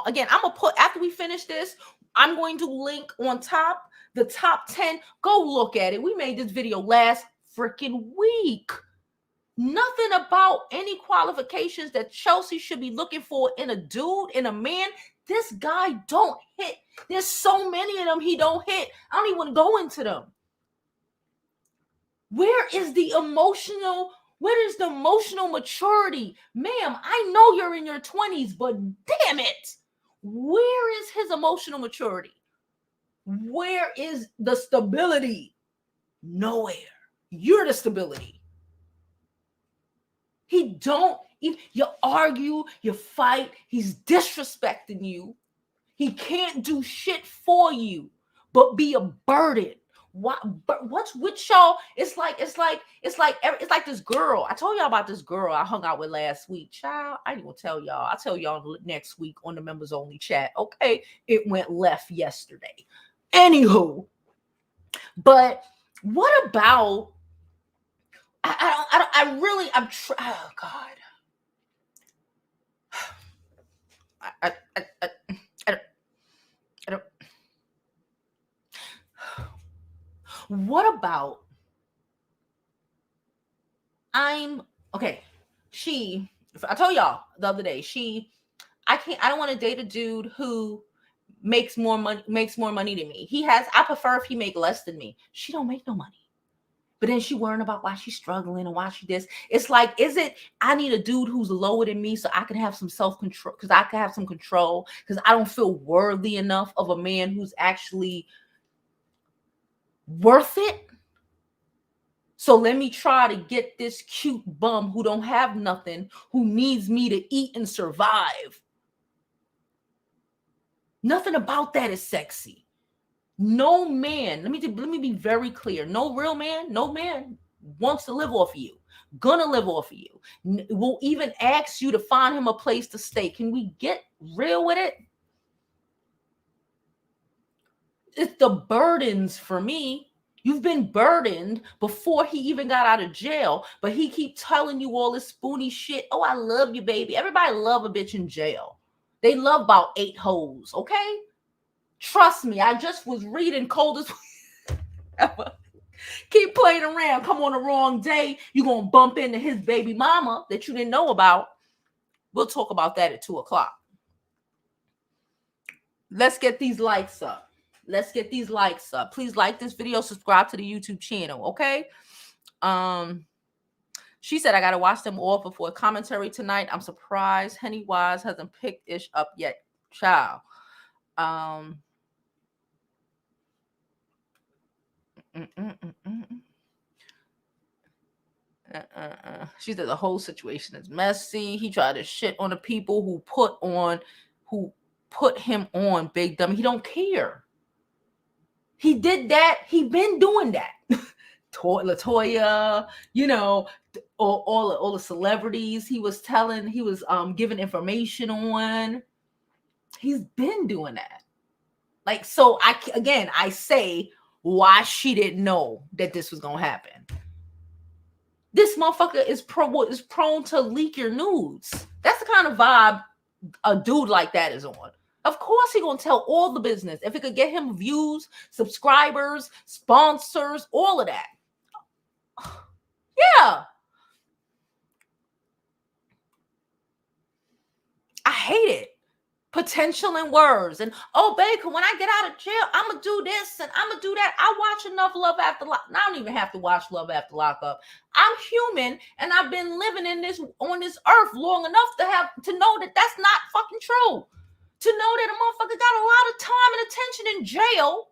again, I'm gonna put, after we finish this, I'm going to link on top the top 10. Go look at it. We made this video last freaking week. Nothing about any qualifications that Chelsea should be looking for in a dude, in a man. This guy don't hit. There's so many of them he don't hit. I don't even want to go into them. Where is the emotional maturity? Ma'am, I know you're in your 20s, but damn it. Where is his emotional maturity? Where is the stability? Nowhere. You're the stability. You argue, you fight, he's disrespecting you. He can't do shit for you, but be a burden. What's with y'all? It's like this girl. I told y'all about this girl I hung out with last week. Child, I ain't gonna tell y'all. I'll tell y'all next week on the members only chat. Okay, it went left yesterday. Anywho, but what about? Oh God. I don't. What about? I'm okay. I told y'all the other day, I don't want to date a dude who makes more money than me. I prefer if he make less than me. She don't make no money. But then she worrying about why she's struggling and why she this. It's like, I need a dude who's lower than me so I can have some self-control, because I can have some control, because I don't feel worthy enough of a man who's actually worth it. So let me try to get this cute bum who don't have nothing, who needs me to eat and survive. Nothing about that is sexy. No man, let me be very clear. No man wants to live off of you. Gonna live off of you. Will even ask you to find him a place to stay. Can we get real with it? It's the burdens for me. You've been burdened before he even got out of jail, but he keep telling you all this spoony shit. Oh, I love you, baby. Everybody love a bitch in jail. They love about 8 hoes, okay? Trust me, I just was reading Coldest ever. Keep playing around. Come on the wrong day, you're going to bump into his baby mama that you didn't know about. We'll talk about that at 2:00. Let's get these likes up. Please like this video, subscribe to the YouTube channel, okay? She said, I got to watch them all before commentary tonight. I'm surprised Henny Wise hasn't picked Ish up yet. Child. She said the whole situation is messy. He tried to shit on the people who put him on, big dummy. He don't care. He did that. He been doing that. LaToya, all the celebrities he was giving information on. He's been doing that. Like, so I say why she didn't know that this was gonna happen. This motherfucker is prone to leak your nudes. That's the kind of vibe a dude like that is on. Of course he gonna tell all the business. If it could get him views, subscribers, sponsors, all of that. Yeah. I hate it. Potential in words. And, oh, babe, when I get out of jail, I'm going to do this and I'm going to do that. I watch enough Love After Lock. I don't even have to watch Love After Lockup. I'm human and I've been living on this earth long enough to know that that's not fucking true. To know that a motherfucker got a lot of time and attention in jail.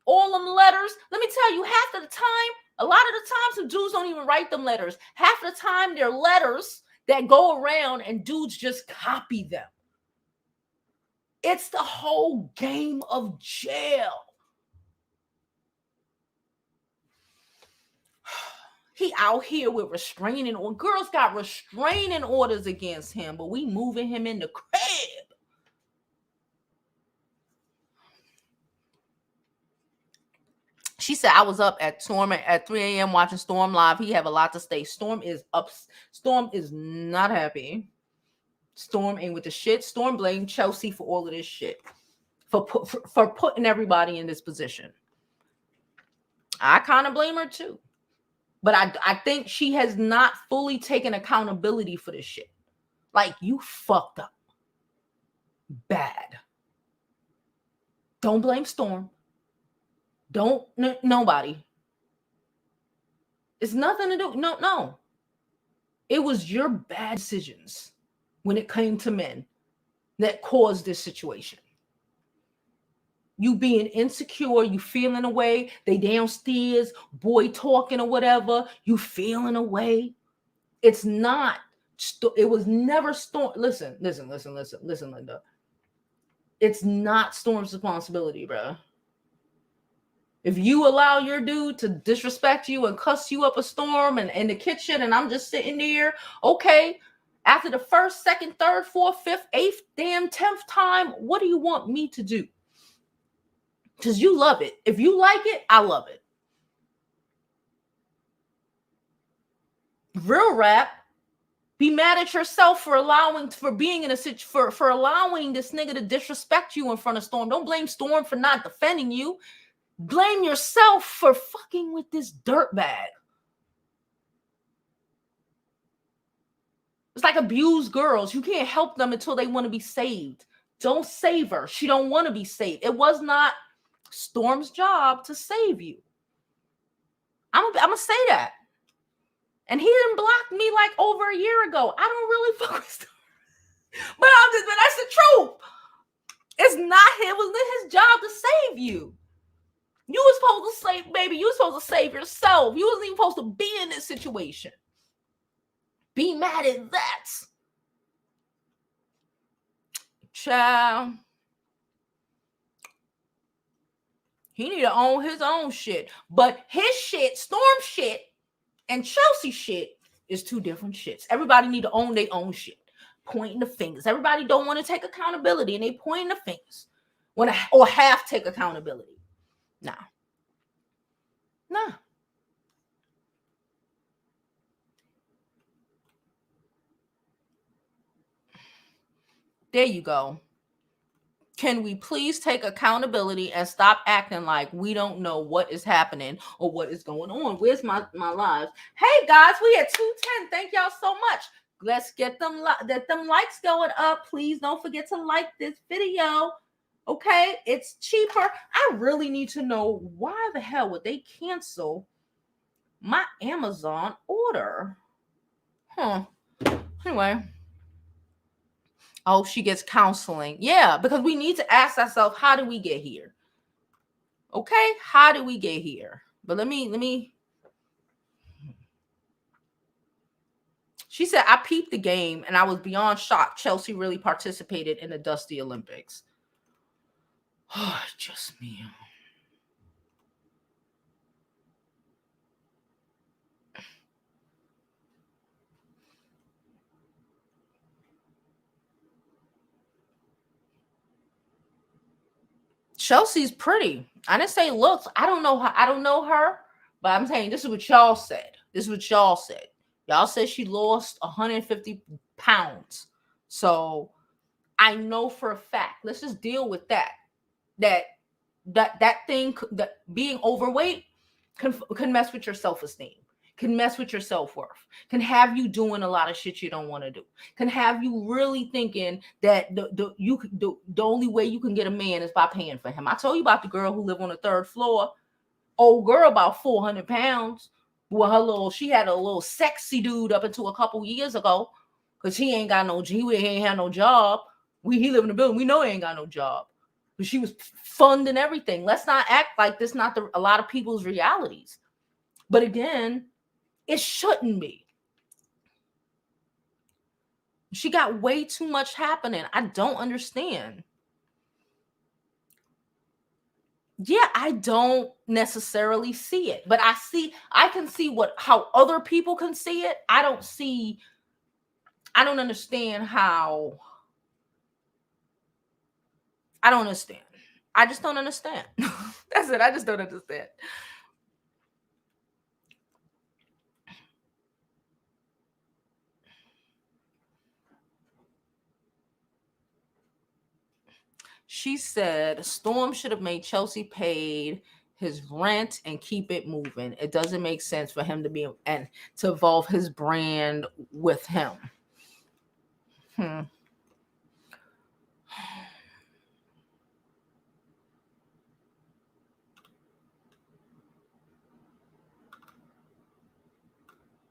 All them letters. Let me tell you, half of the time, a lot of the time, some dudes don't even write them letters. Half of the time, they're letters that go around and dudes just copy them. It's the whole game of jail. He out here with restraining orders. Girls got restraining orders against him, but we moving him in the crib. She said, I was up at Storm at 3 a.m. watching Storm live. He have a lot to say. Storm is up. Storm is not happy. Storm ain't with the shit. Storm blamed Chelsea for all of this shit. For putting everybody in this position. I kind of blame her too. But I think she has not fully taken accountability for this shit. Like, you fucked up. Bad. Don't blame Storm. Don't, nobody. It's nothing to do. No. It was your bad decisions when it came to men that caused this situation. You being insecure, you feeling away, they downstairs, boy talking or whatever, you feeling away. It's not, it was never Storm. Listen, Linda. It's not Storm's responsibility, bro. If you allow your dude to disrespect you and cuss you up a storm and in the kitchen and I'm just sitting there, okay, after the first, second, third, fourth, fifth, eighth, damn 10th time, what do you want me to do? Because you love it. If you like it, I love it. Real rap. Be mad at yourself for allowing this nigga to disrespect you in front of Storm. Don't blame Storm for not defending you. Blame yourself for fucking with this dirtbag. It's like abused girls. You can't help them until they want to be saved. Don't save her. She don't want to be saved. It was not Storm's job to save you. I'm gonna say that. And he didn't block me like over a year ago. I don't really fuck with Storm. But that's the truth. It's not him. It was his job to save you. You were supposed to save, baby. You were supposed to save yourself. You wasn't even supposed to be in this situation. Be mad at that. Child. He need to own his own shit. But his shit, Storm shit, and Chelsea shit is two different shits. Everybody need to own their own shit. Pointing the fingers. Everybody don't want to take accountability and they pointing the fingers. Or half take accountability. Nah. There you go. Can we please take accountability and stop acting like we don't know what is happening or what is going on? Where's my lives? Hey guys, we at 210. Thank y'all so much. Let's get them likes going up. Please don't forget to like this video. Okay, it's cheaper. I really need to know why the hell would they cancel my Amazon order? Anyway. Oh, she gets counseling. Yeah, because we need to ask ourselves, how do we get here? Okay, how do we get here? But let me. She said, I peeped the game and I was beyond shocked. Chelsea really participated in the Dusty Olympics. Oh, just me. Chelsea's pretty. I didn't say looks. I don't know her, but I'm saying this is what y'all said. Y'all said she lost 150 pounds. So I know for a fact. Let's just deal with that. That thing, that being overweight can mess with your self-esteem, can mess with your self-worth, can have you doing a lot of shit you don't want to do, can have you really thinking that the only way you can get a man is by paying for him. I told you about the girl who lived on the third floor. Old girl, about 400 pounds. Well, she had a little sexy dude up until a couple years ago, because he ain't had no job. He live in the building. We know he ain't got no job. But she was funding everything. Let's not act like this not a lot of people's realities. But again, it shouldn't be. She got way too much happening. I don't understand. Yeah, I don't necessarily see it, but I can see how other people can see it. I don't understand how. I don't understand. I just don't understand. That's it. I just don't understand. She said Storm should have made Chelsea paid his rent and keep it moving. It doesn't make sense for him to be and to evolve his brand with him.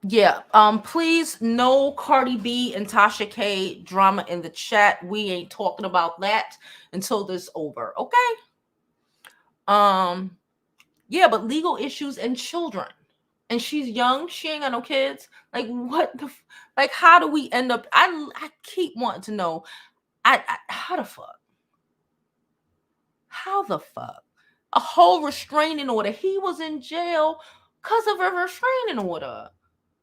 Yeah. Please, no Cardi B and Tasha K drama in the chat. We ain't talking about that until this over. Okay. Yeah, but legal issues and children. And she's young. She ain't got no kids. Like, what the like, how do we end up? I keep wanting to know. How the fuck? How the fuck a whole restraining order. He was in jail because of a restraining order.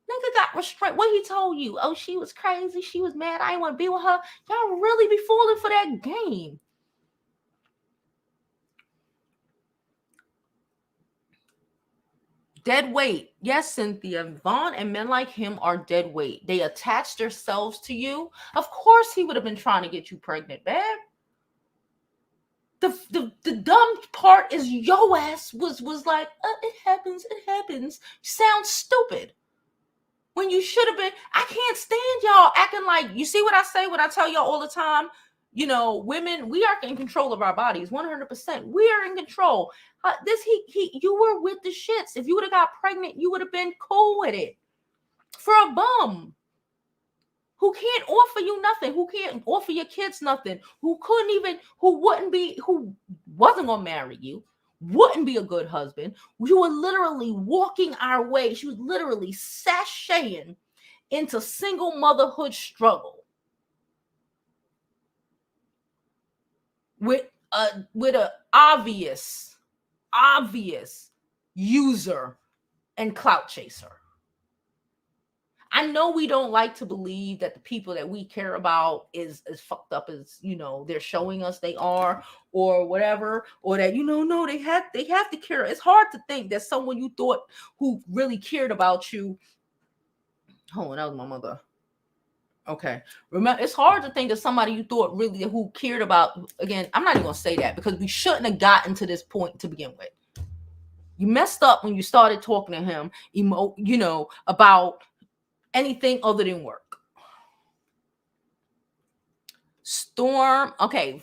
Nigga got restrained. What he told you? Oh, she was crazy. She was mad. I didn't want to be with her. Y'all really be falling for that game. Dead weight. Yes, Cynthia. Vaughn and men like him are dead weight. They attach themselves to you. Of course he would have been trying to get you pregnant, babe. The dumb part is your ass was like, it happens. Sounds stupid. When you should have been, I can't stand y'all acting like, you see what I say, what I tell y'all all the time? You know, women, we are in control of our bodies, 100%. We are in control. You were with the shits. If you would have got pregnant, you would have been cool with it. For a bum who can't offer you nothing, who can't offer your kids nothing, who wasn't gonna marry you, wouldn't be a good husband. You were literally walking our way. She was literally sashaying into single motherhood struggle with a obvious user and clout chaser. I know we don't like to believe that the people that we care about is as fucked up as, you know, they're showing us they are, or whatever, or that, you know, no, they have to care. It's hard to think that someone you thought who really cared about you. Hold on, that was my mother. Okay. Remember, it's hard to think of somebody you thought really who cared about. Again, I'm not even gonna say that because we shouldn't have gotten to this point to begin with. You messed up when you started talking to him, about anything other than work. Storm, okay.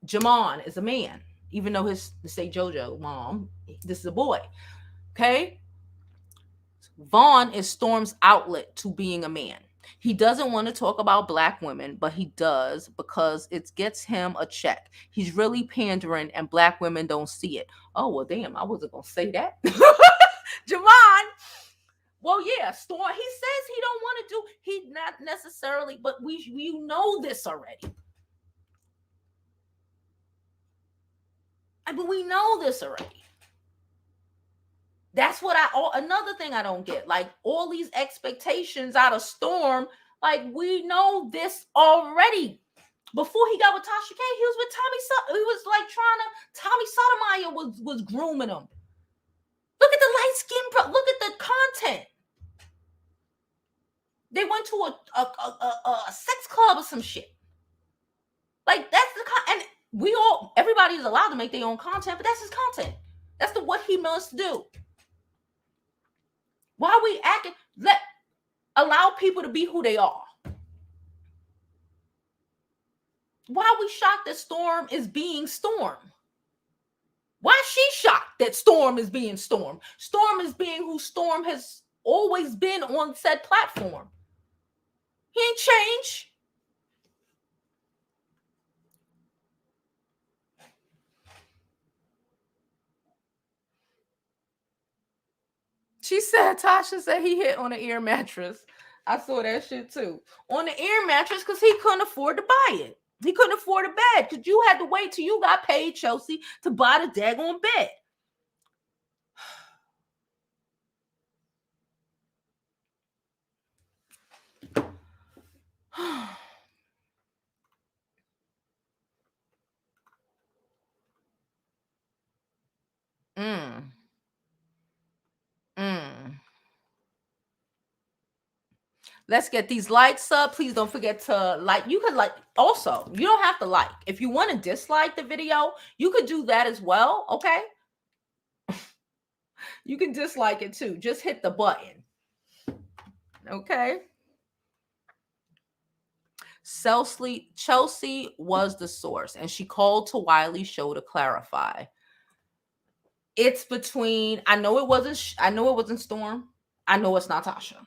Jamon is a man, even though say JoJo mom, this is a boy. Okay. Vaughn is Storm's outlet to being a man. He doesn't want to talk about black women, but he does because it gets him a check. He's really pandering and black women don't see it. Oh, well, damn, I wasn't going to say that. Jamon, well, yeah, Storm, he says he don't want to he not necessarily, but you know this already. But we know this already. That's what another thing I don't get. Like, all these expectations out of Storm, like, we know this already. Before he got with Tasha K, he was with Tommy. He was like Tommy Sotomayor was grooming him. Look at the light skin, look at the content. They went to a sex club or some shit. Like, that's and everybody is allowed to make their own content, but that's his content. That's what he must do. Why are we acting? Allow people to be who they are. Why are we shocked that Storm is being Storm? Why is she shocked that Storm is being Storm? Storm is being who Storm has always been on said platform. He ain't changed. Tasha said he hit on an air mattress. I saw that shit too. On the air mattress because he couldn't afford to buy it. He couldn't afford a bed because you had to wait till you got paid, Chelsea, to buy the daggone bed. Let's get these likes up. Please don't forget to like. You could like also. You don't have to like. If you want to dislike the video, you could do that as well. Okay. You can dislike it too. Just hit the button. Okay. Chelsea was the source, and she called to Wiley's show to clarify. It's between. I know it wasn't Storm. I know it's not Tasha.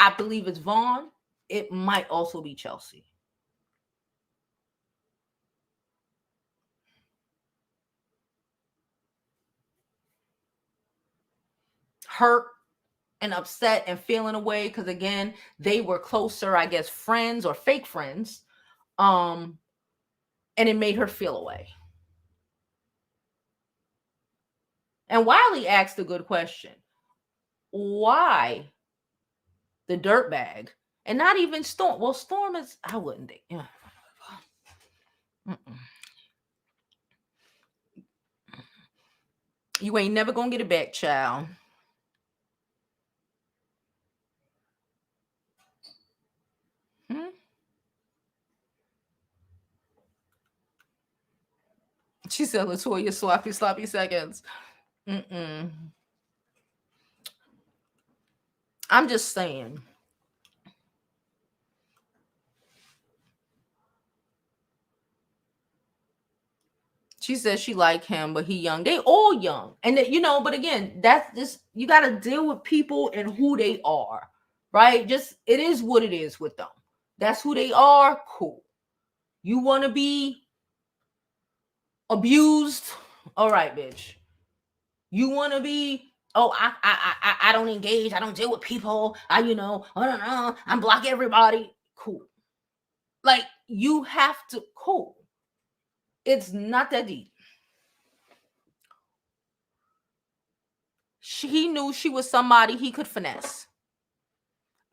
I believe it's Vaughn. It might also be Chelsea. Hurt and upset and feeling away because, again, they were closer, I guess, friends or fake friends. And it made her feel away. And Wiley asked a good question. Why the dirtbag? And not even Storm. Well, Storm is, I wouldn't think. Yeah. You ain't never gonna get it back, child. She said, Latoya, sloppy seconds. I'm just saying. She says she like him, but he young. They all young. And, but again, that's just, you got to deal with people and who they are, right? Just, it is what it is with them. That's who they are. Cool. You want to be abused? All right, bitch. You want to be, I don't engage. I don't deal with people. I don't know. I'm block everybody. Cool. Like, you have to, cool. It's not that deep. He knew she was somebody he could finesse.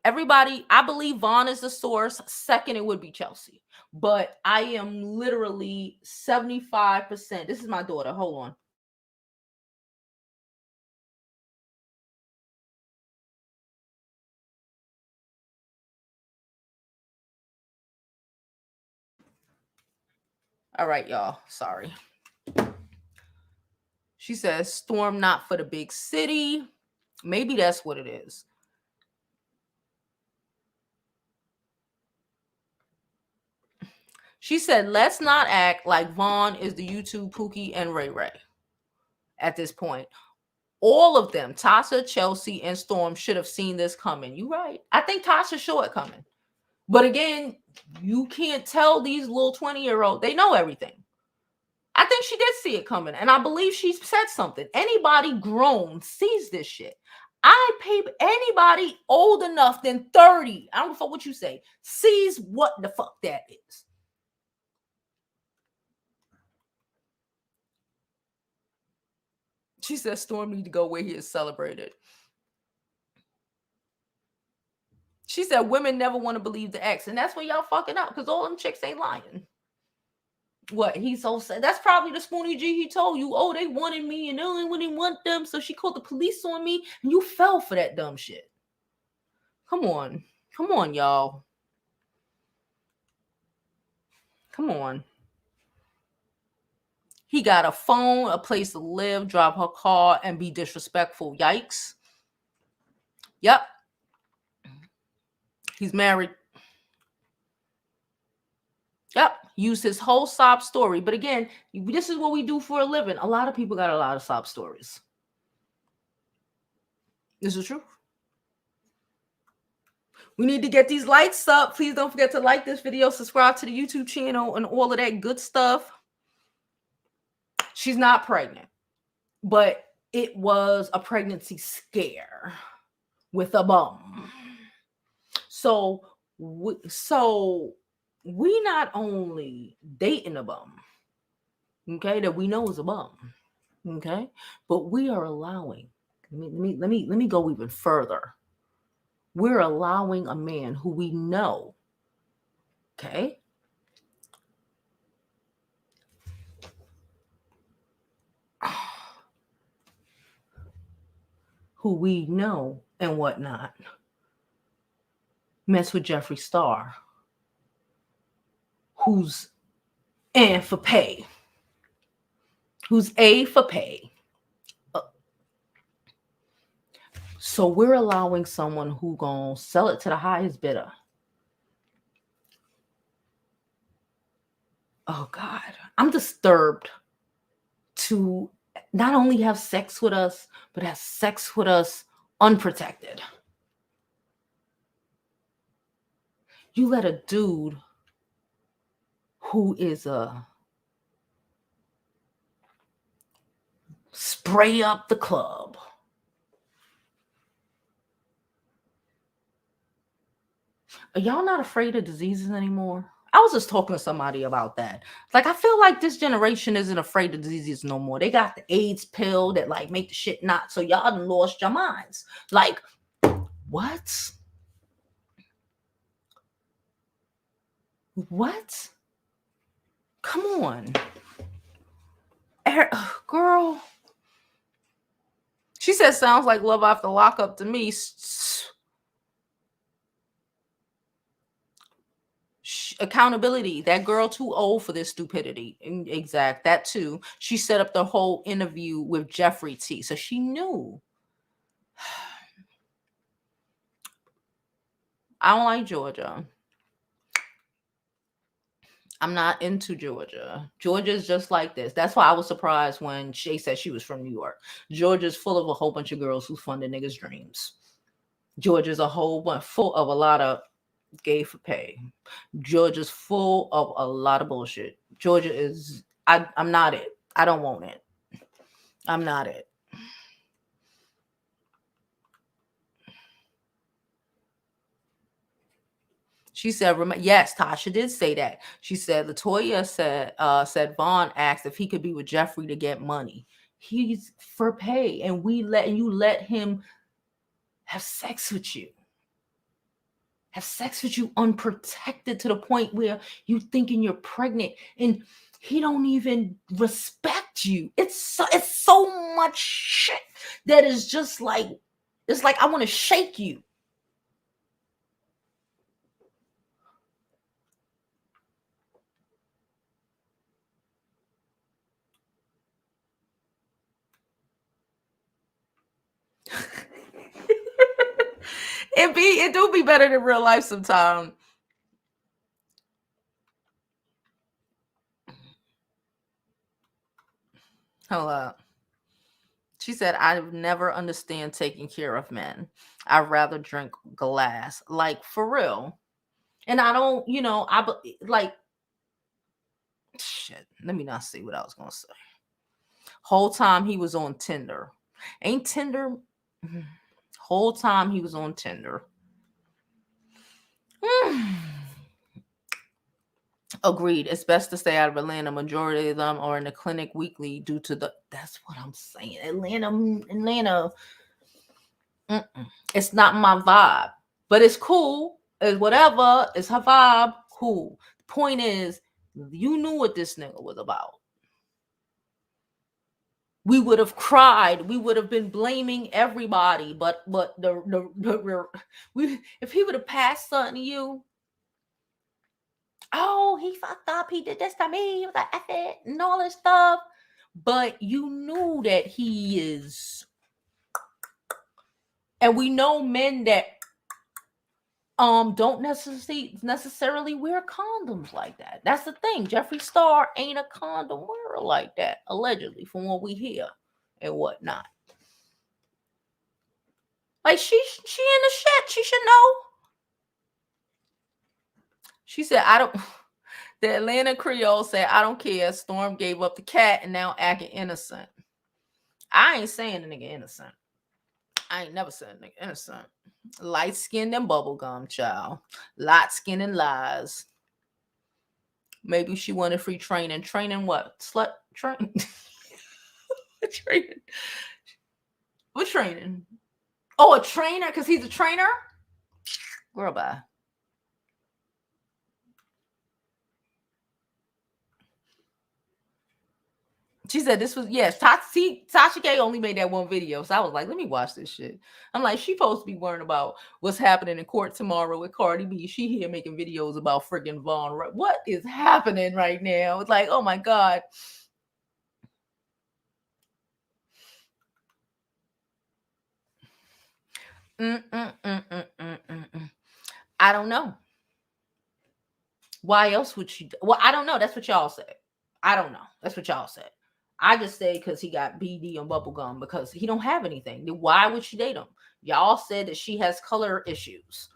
Everybody, I believe Vaughn is the source. Second, it would be Chelsea. But I am literally 75%. This is my daughter. Hold on. All right, y'all. Sorry. She says, Storm not for the big city. Maybe that's what it is. She said, let's not act like Vaughn is the YouTube Pookie and Ray Ray at this point. All of them, Tasha, Chelsea, and Storm, should have seen this coming. You're right. I think Tasha saw it coming. But again, you can't tell these little 20-year-olds. They know everything. I think she did see it coming. And I believe she said something. Anybody grown sees this shit. I pay anybody old enough than 30. I don't know what you say. Sees what the fuck that is. She says Storm need to go where he is celebrated. She said women never want to believe the ex. And that's when y'all fucking up. Because all them chicks ain't lying. What? He's so sad. That's probably the Spoonie G he told you. Oh, they wanted me and they only wouldn't want them. So she called the police on me. And you fell for that dumb shit. Come on. Come on, y'all. Come on. He got a phone, a place to live, drive her car, and be disrespectful. Yikes. Yep. He's married. Yep. Use his whole sob story. But again, this is what we do for a living. A lot of people got a lot of sob stories. This is true. We need to get these likes up. Please don't forget to like this video, subscribe to the YouTube channel, and all of that good stuff. She's not pregnant, but it was a pregnancy scare with a bum. So we not only dating a bum, okay, that we know is a bum, okay, but we are allowing. Let me go even further. We're allowing a man who we know, okay, who we know and whatnot, mess with Jeffree Star, who's A for pay. Who's A for pay. So we're allowing someone who gonna sell it to the highest bidder. Oh God, I'm disturbed to not only have sex with us, but have sex with us unprotected. You let a dude who is a spray up the club. Are y'all not afraid of diseases anymore? I was just talking to somebody about that. Like, I feel like this generation isn't afraid of diseases no more. They got the AIDS pill that like make the shit not. So y'all done lost your minds. Like, what? What? Come on. Girl. She said, sounds like love after lockup to me. Accountability. That girl too old for this stupidity. Exact. That too. She set up the whole interview with Jeffrey T. So she knew. I don't like Georgia. I'm not into Georgia. Georgia's just like this. That's why I was surprised when Shay said she was from New York. Georgia's full of a whole bunch of girls who fund the niggas' dreams. Georgia's a whole bunch full of a lot of gay for pay. Georgia's full of a lot of bullshit. Georgia is, I'm not it. I don't want it. I'm not it. She said, yes, Tasha did say that. She said, Latoya said Vaughn asked if he could be with Jeffrey to get money. He's for pay, and you let him have sex with you. Have sex with you unprotected to the point where you thinking you're pregnant, and he don't even respect you. It's so much shit that is just like, it's like I want to shake you. It do be better than real life sometimes. Hold up. She said, I never understand taking care of men. I'd rather drink glass. Like, for real. And I don't, like, shit. Let me not see what I was going to say. Whole time he was on Tinder. Ain't Tinder? Whole time he was on Tinder. Agreed. It's best to stay out of Atlanta. Majority of them are in the clinic weekly due to that's what I'm saying. Atlanta. It's not my vibe, but it's cool. It's whatever. It's her vibe. Cool. The point is, you knew what this nigga was about. We would have cried. We would have been blaming everybody, but if he would have passed something to you, oh, he fucked up. He did this to me. He was like, F it, and all this stuff. But you knew that he is. And we know men that don't necessarily wear condoms like that. That's the thing. Jeffree Star ain't a condom wearer like that, allegedly, from what we hear and whatnot. Like, she in the shit. She should know. She said, I don't. The Atlanta Creole said, I don't care. Storm gave up the cat and now acting innocent. I ain't saying the nigga innocent. I ain't never said nigga innocent. Light skinned and bubblegum, child. Light skin and lies. Maybe she wanted free training. Training what? Slut train? Training. What training? Oh, a trainer? Because he's a trainer? Girl, bye. She said this was, yes, Tasha K only made that one video. So I was like, let me watch this shit. I'm like, she supposed to be worrying about what's happening in court tomorrow with Cardi B. She here making videos about freaking Vaughn. What is happening right now? It's like, oh my God. I don't know. Why else would she? Well, I don't know. That's what y'all said. I don't know. That's what y'all said. I just say because he got BD and bubblegum because he don't have anything. Then why would she date him? Y'all said that she has color issues.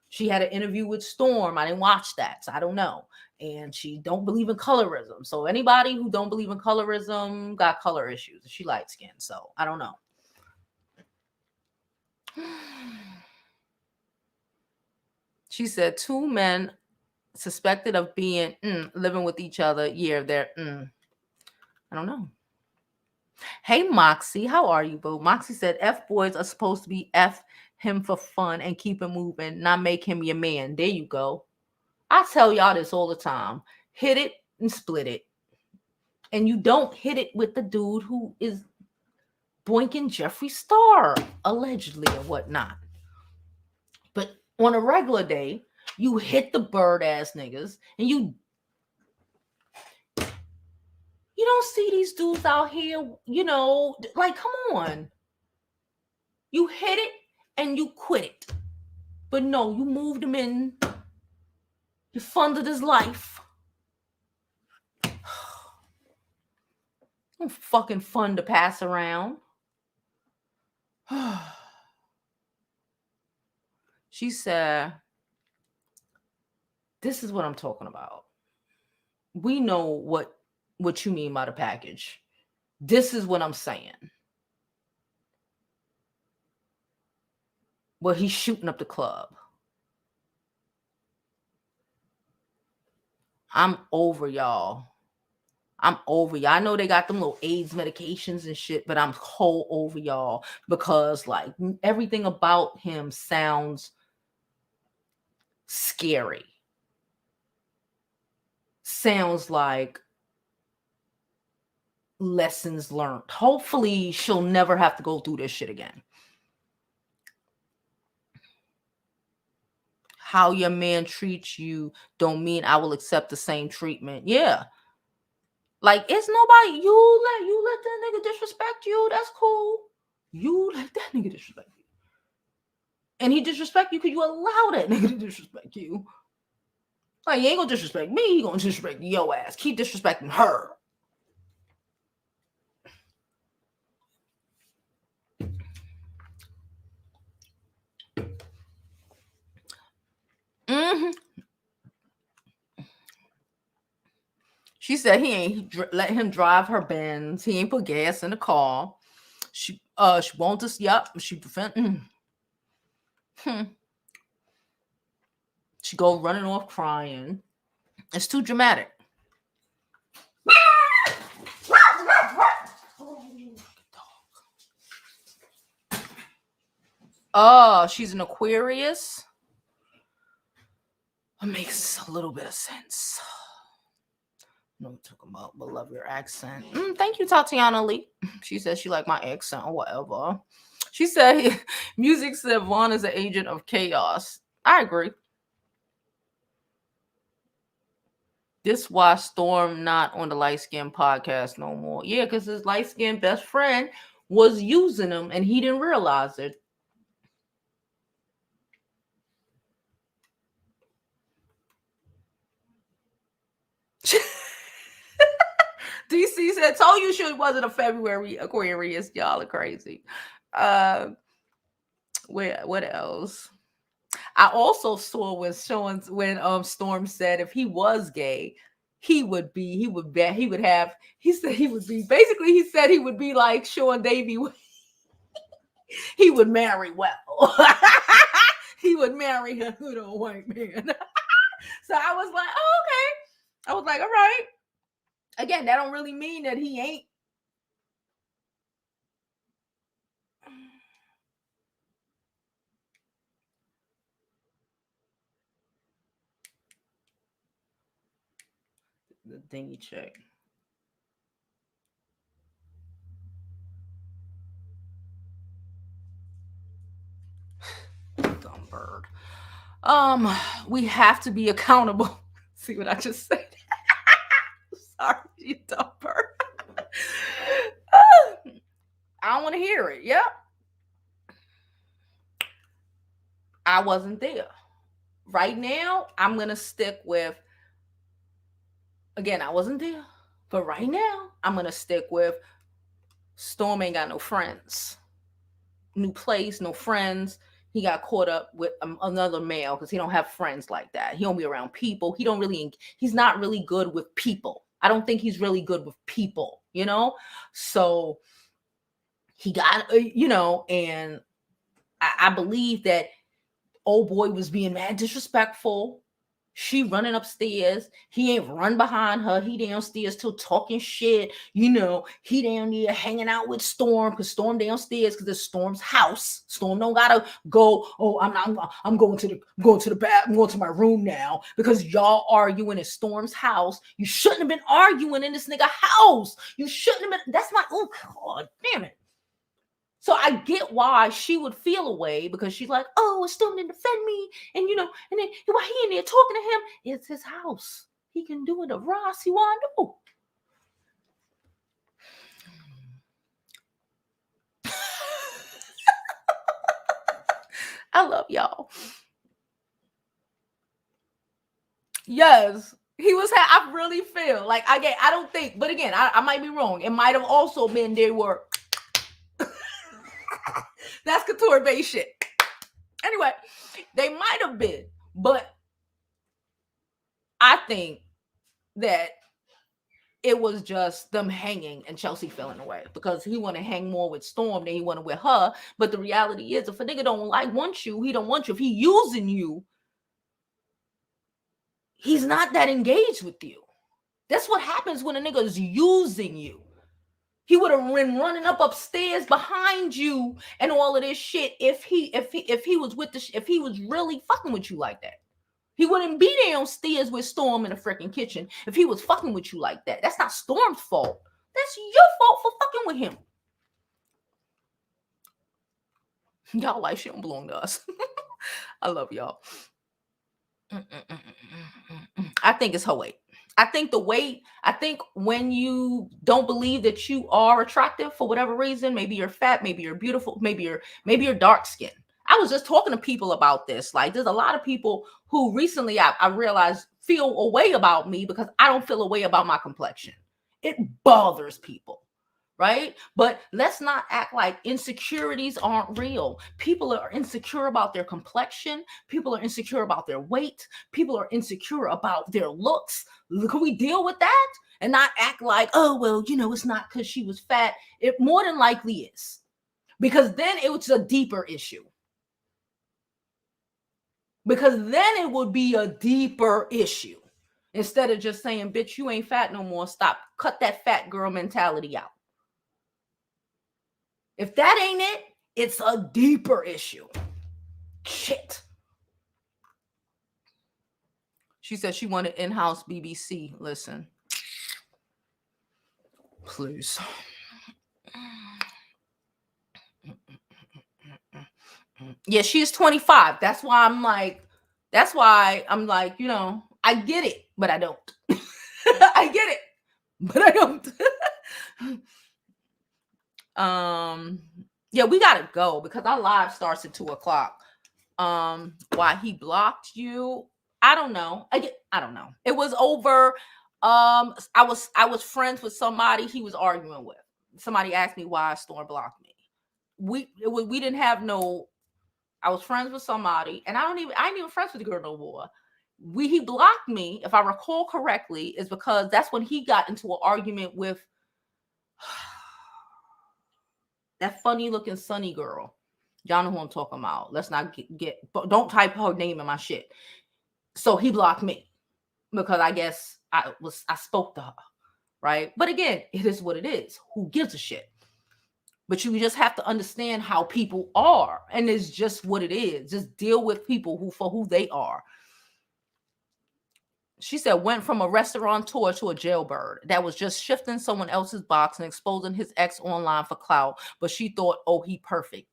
She had an interview with Storm. I didn't watch that, so I don't know. And she don't believe in colorism. So anybody who don't believe in colorism got color issues. She light skinned, so I don't know. She said 2 men suspected of being living with each other. Yeah, they're I don't know. Hey Moxie, how are you, boo? Moxie said F boys are supposed to be F him for fun and keep him moving, not make him your man. There you go. I tell y'all this all the time. Hit it and split it. And you don't hit it with the dude who is boinking Jeffree Star, allegedly, or whatnot. But on a regular day, you hit the bird ass niggas and you don't see these dudes out here, like, come on. You hit it and you quit it. But no, you moved him in. You funded his life. Fucking fun to pass around. She said, this is what I'm talking about. We know what you mean by the package. This is what I'm saying. Well, he's shooting up the club. I'm over y'all. I'm over y'all. I know they got them little AIDS medications and shit, but I'm whole over y'all because like everything about him sounds scary. Sounds like lessons learned. Hopefully she'll never have to go through this shit again. How your man treats you don't mean I will accept the same treatment. Yeah. Like, it's nobody, you let that nigga disrespect you. That's cool. You let that nigga disrespect you. And he disrespect you because you allow that nigga to disrespect you. Like, he ain't gonna disrespect me, he gonna disrespect your ass. Keep disrespecting her. Mm-hmm. She said he ain't let him drive her Benz. He ain't put gas in the car. She won't just, yep. She defend. She go running off crying. It's too dramatic. Oh, she's an Aquarius. It makes a little bit of sense. No, talking about, but love your accent. Thank you, Tatiana Lee. She says she like my accent or whatever. She said music said Vaughn is an agent of chaos. I agree. This why Storm not on the light skin podcast no more. Yeah, because his light skin best friend was using him and he didn't realize it. DC said, told you she wasn't a February Aquarius. Y'all are crazy. What else? I also saw when Storm said if he was gay, he said he would be like Sean Davy. He would marry well. He would marry a good old white man. So I was like, oh, okay. I was like, all right. Again, that don't really mean that he ain't. The thingy check. Dumb bird. We have to be accountable. See what I just said? Sorry, you dumb bird. I don't want to hear it. Yep. I wasn't there. Right now, I'm going to stick with, again, I wasn't there. But right now, I'm going to stick with Storm ain't got no friends. New place, no friends. He got caught up with another male because he don't have friends like that. He don't be around people. He's not really good with people. I don't think he's really good with people, So he got, and I believe that old boy was being mad disrespectful. She running upstairs. He ain't run behind her. He downstairs still talking shit. You know, he down there hanging out with Storm because Storm downstairs because it's Storm's house. Storm don't gotta go. Oh, I'm going to the bath. I'm going to my room now because y'all arguing in Storm's house. You shouldn't have been arguing in this nigga house. You shouldn't have been. That's my oh god damn it. So I get why she would feel a way because she's like, oh, Storm didn't defend me. And, you know, and then while he in there talking to him, it's his house. He can do it to Ross. He want to do. I love y'all. Yes. He was, I really feel like, I don't think, but again, I might be wrong. It might have also been they were. That's couture-based shit. Anyway, they might have been, but I think that it was just them hanging and Chelsea feeling away because he want to hang more with Storm than he want to with her. But the reality is, if a nigga don't want you, he don't want you. If he using you, he's not that engaged with you. That's what happens when a nigga is using you. He would have been running upstairs behind you and all of this shit if he was really fucking with you like that. He wouldn't be downstairs with Storm in the freaking kitchen if he was fucking with you like that. That's not Storm's fault. That's your fault for fucking with him. Y'all like she don't belong to us. I love y'all. I think it's her weight. I think the weight, I think when you don't believe that you are attractive for whatever reason, maybe you're fat, maybe you're beautiful, maybe you're dark skinned. I was just talking to people about this. Like, there's a lot of people who recently I realized feel a way about me because I don't feel a way about my complexion. It bothers people, right? But let's not act like insecurities aren't real. People are insecure about their complexion. People are insecure about their weight. People are insecure about their looks. Can we deal with that and not act like, oh, well, you know, it's not because she was fat. It more than likely is, because then it was a deeper issue. Because then it would be a deeper issue. Instead of just saying, bitch, you ain't fat no more. Stop. Cut that fat girl mentality out. If that ain't it, it's a deeper issue. Shit. She said she wanted in-house BBC. Listen. Please. Yeah, she's 25. That's why I'm like, you know, I get it, but I don't. I get it, but I don't. Yeah, we gotta go because our live starts at 2:00. Why he blocked you? I don't know. I don't know. It was over. I was friends with somebody he was arguing with. Somebody asked me why Storm blocked me. We didn't have no. I was friends with somebody, and I ain't even friends with the girl no more. He blocked me, if I recall correctly, is because that's when he got into an argument with that funny looking Sunny girl. Y'all know who I'm talking about. Let's not don't type her name in my shit. So he blocked me because I guess I spoke to her, right? But again, it is what it is. Who gives a shit? But you just have to understand how people are, and it's just what it is. Just deal with people for who they are. She said went from a restaurateur to a jailbird that was just shifting someone else's box and exposing his ex online for clout. But she thought, oh, he perfect.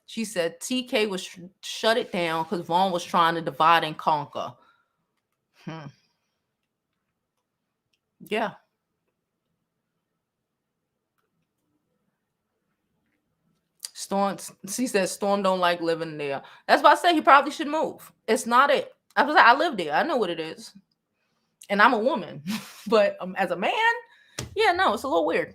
She said TK was shut it down because Vaughn was trying to divide and conquer. Yeah. Storm, she said Storm don't like living there. That's why I say he probably should move. It's not it. I live there. I know what it is. And I'm a woman. But as a man, yeah, no, it's a little weird.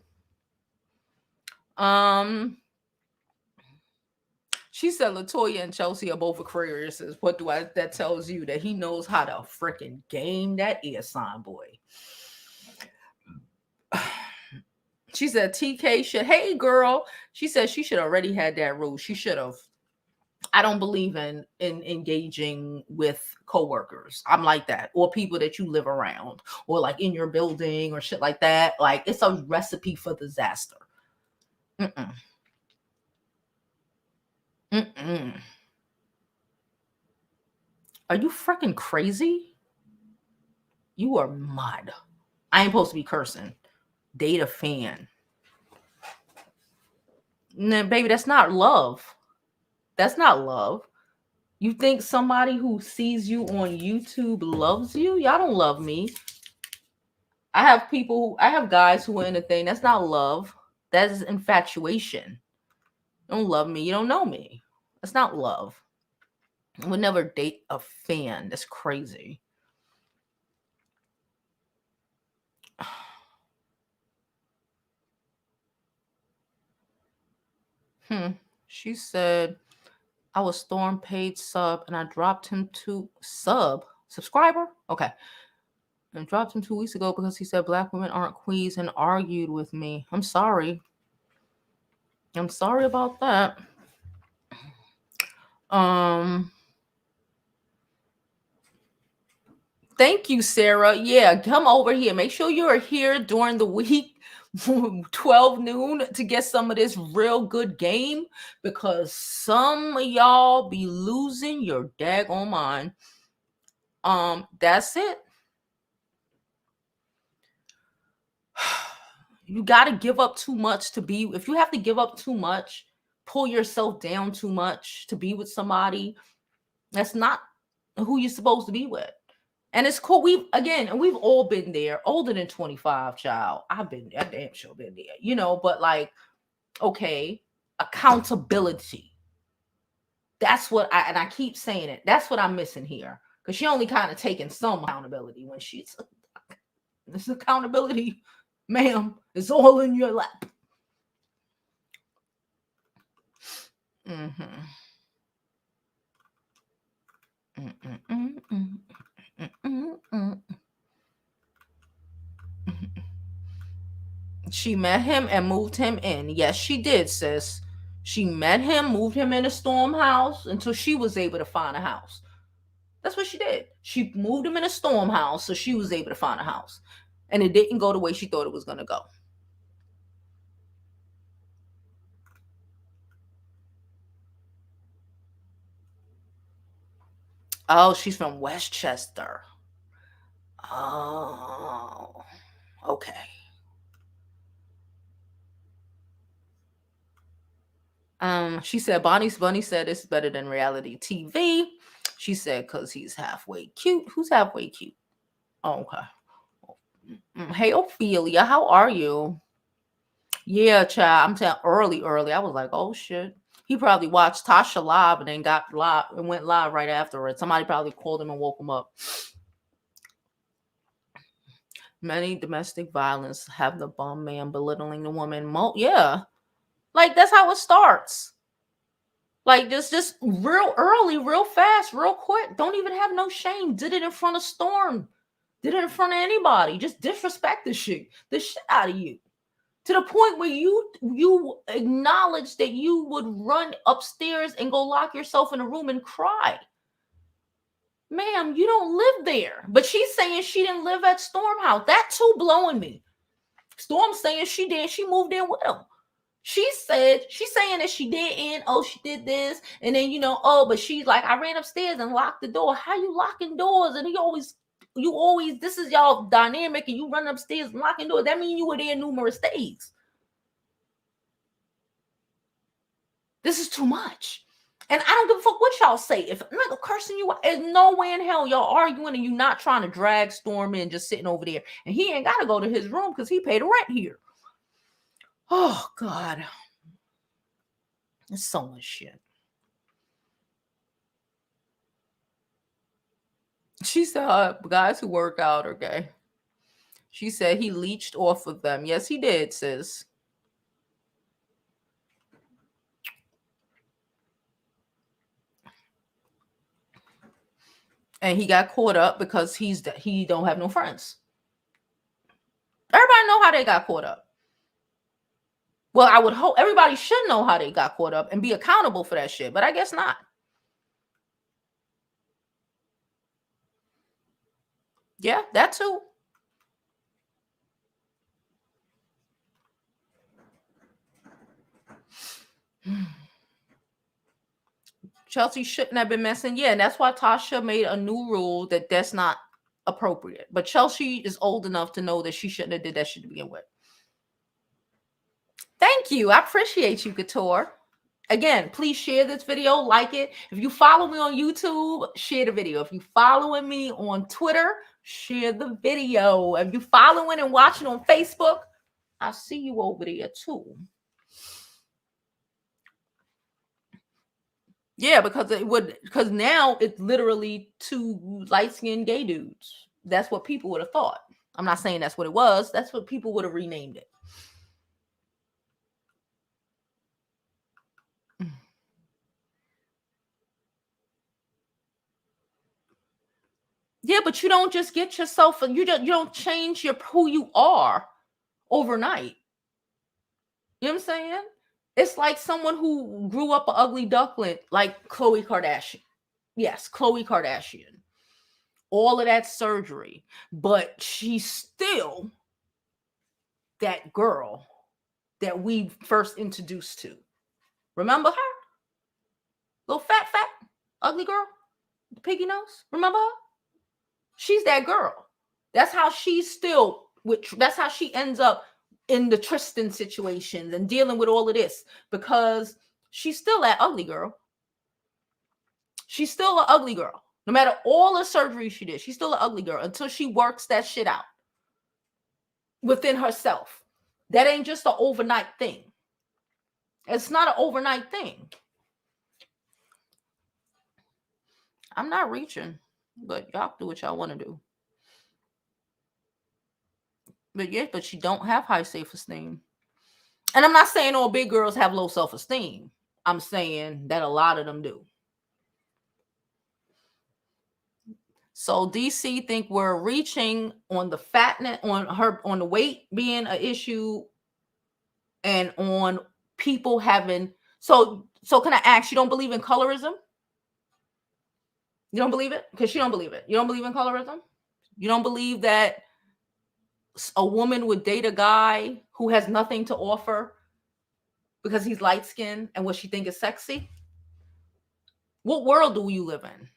She said Latoya and Chelsea are both Aquariuses. That tells you that he knows how to freaking game that ear sign, boy. She said TK should, hey girl. She said she should already had that rule. She should have. I don't believe in engaging with coworkers. I'm like that, or people that you live around, or like in your building or shit like that. Like it's a recipe for disaster. Mm-mm. Mm-mm. Are you freaking crazy? You are mad. I ain't supposed to be cursing. Date a fan. Nah, baby, that's not love. That's not love. You think somebody who sees you on YouTube loves you? Y'all don't love me. I have guys who are in a thing. That's not love. That is infatuation. You don't love me. You don't know me. That's not love. I would never date a fan. That's crazy. She said, I was Storm paid sub and I dropped him to subscriber. Okay. And dropped him 2 weeks ago because he said black women aren't queens and argued with me. I'm sorry. I'm sorry about that. Thank you, Sarah. Yeah, come over here. Make sure you are here during the week, 12 noon, to get some of this real good game, because some of y'all be losing your daggone mind. That's it. You got to give up too much to be, if you have to give up too much, pull yourself down too much to be with somebody, that's not who you're supposed to be with. And it's cool. We've all been there. Older than 25, child. I've been there. I damn sure been there. But like, okay, accountability. That's what I keep saying it. That's what I'm missing here. Because she only kind of taking some accountability when she's this accountability, ma'am, it's all in your lap. Mm-hmm. She met him and moved him in. Yes, she did, sis. She met him, moved him in a storm house until she was able to find a house. That's what she did. She moved him in a storm house so she was able to find a house. And it didn't go the way she thought it was going to go. Oh, she's from Westchester. Oh, okay. She said Bonnie's Bunny said it's better than reality TV. She said because he's halfway cute. Who's halfway cute? Oh, okay. Hey Ophelia, how are you? Yeah, child. I'm telling early. I was like, oh shit. He probably watched Tasha live and then got live and went live right after it. Somebody probably called him and woke him up. Many domestic violence have the bum man belittling the woman. Yeah, like that's how it starts. Like just real early, real fast, real quick. Don't even have no shame. Did it in front of Storm. Did it in front of anybody. Just disrespect the shit out of you. To the point where you acknowledge that you would run upstairs and go lock yourself in a room and cry. Ma'am, you don't live there. But she's saying she didn't live at Storm House. That too blowing me. Storm saying she did. She moved in with him. She's saying that she didn't. Oh, she did this. And then, but she's like, I ran upstairs and locked the door. How you locking doors? And you always, this is y'all dynamic and you run upstairs and locking doors. That means you were there numerous days. This is too much. And I don't give a fuck what y'all say. If I'm not cursing you, there's no way in hell y'all arguing and you not trying to drag Storm in, just sitting over there. And he ain't got to go to his room because he paid the rent here. Oh, God. There's so much shit. She said guys who work out are gay. She said he leached off of them. Yes, he did, sis. And he got caught up because he don't have no friends. Everybody know how they got caught up. Well, I would hope everybody should know how they got caught up and be accountable for that shit, but I guess not. Yeah, that too. Chelsea shouldn't have been messing. Yeah, and that's why Tasha made a new rule that that's not appropriate. But Chelsea is old enough to know that she shouldn't have did that shit to begin with. Thank you. I appreciate you, Couture. Again, please share this video, like it. If you follow me on YouTube, share the video. If you following me on Twitter, share the video. If you following and watching on Facebook, I see you over there too. Yeah, because now it's literally two light-skinned gay dudes. That's what people would have thought. I'm not saying that's what it was. That's what people would have renamed it. Yeah, but you don't just get yourself, you don't change who you are overnight. You know what I'm saying? It's like someone who grew up an ugly duckling, like Khloe Kardashian. Yes, Khloe Kardashian. All of that surgery, but she's still that girl that we first introduced to. Remember her? Little fat, ugly girl? The piggy nose? Remember her? She's that girl. That's how she's still, that's how she ends up in the Tristan situations and dealing with all of this, because she's still that ugly girl. She's still an ugly girl. No matter all the surgery she did, she's still an ugly girl until she works that shit out within herself. That ain't just an overnight thing. It's not an overnight thing. I'm not reaching, but y'all do what y'all want to do. But yeah, but she don't have high self-esteem. And I'm not saying all big girls have low self-esteem. I'm saying that a lot of them do. So DC think we're reaching on the fatness, on the weight being an issue, and on people having. So can I ask, you don't believe in colorism? You don't believe it? Because she don't believe it. You don't believe in colorism? You don't believe that a woman would date a guy who has nothing to offer because he's light skinned and what she think is sexy? What world do you live in?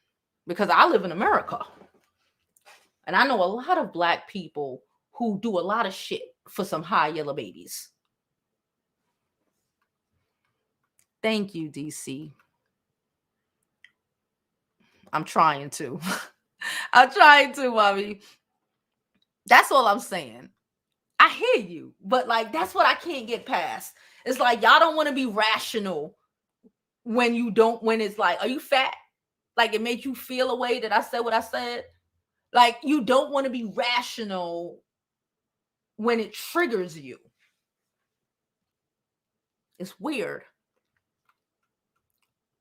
Because I live in America. And I know a lot of Black people who do a lot of shit for some high yellow babies. Thank you, DC. I'm trying to. I'm trying to, mommy. That's all I'm saying. I hear you, but like, that's what I can't get past. It's like, y'all don't want to be rational when it's like, are you fat? Like, it made you feel a way that I said what I said. Like, you don't want to be rational when it triggers you. It's weird.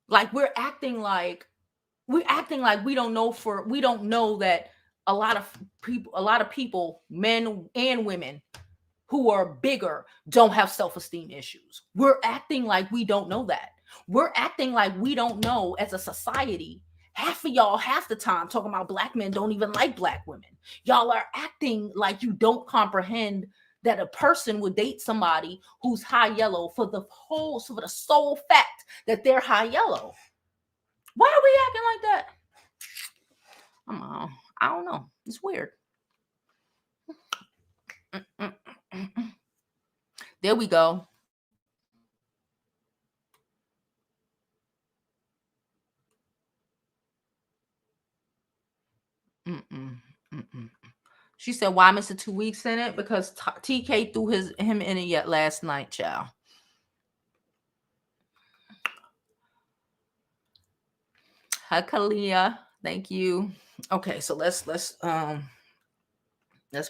Like, we're acting like we don't know that a lot of people, men and women who are bigger, don't have self-esteem issues. We're acting like we don't know that. We're acting like we don't know as a society. Half of y'all, half the time, talking about Black men don't even like Black women. Y'all are acting like you don't comprehend that a person would date somebody who's high yellow for the sole fact that they're high yellow. Why are we acting like that? I don't know. It's weird. There we go. She said, "Why Mr. 2 weeks in it? Because TK threw him in it yet last night, child." Hi, Kalia. Thank you. Okay, so let's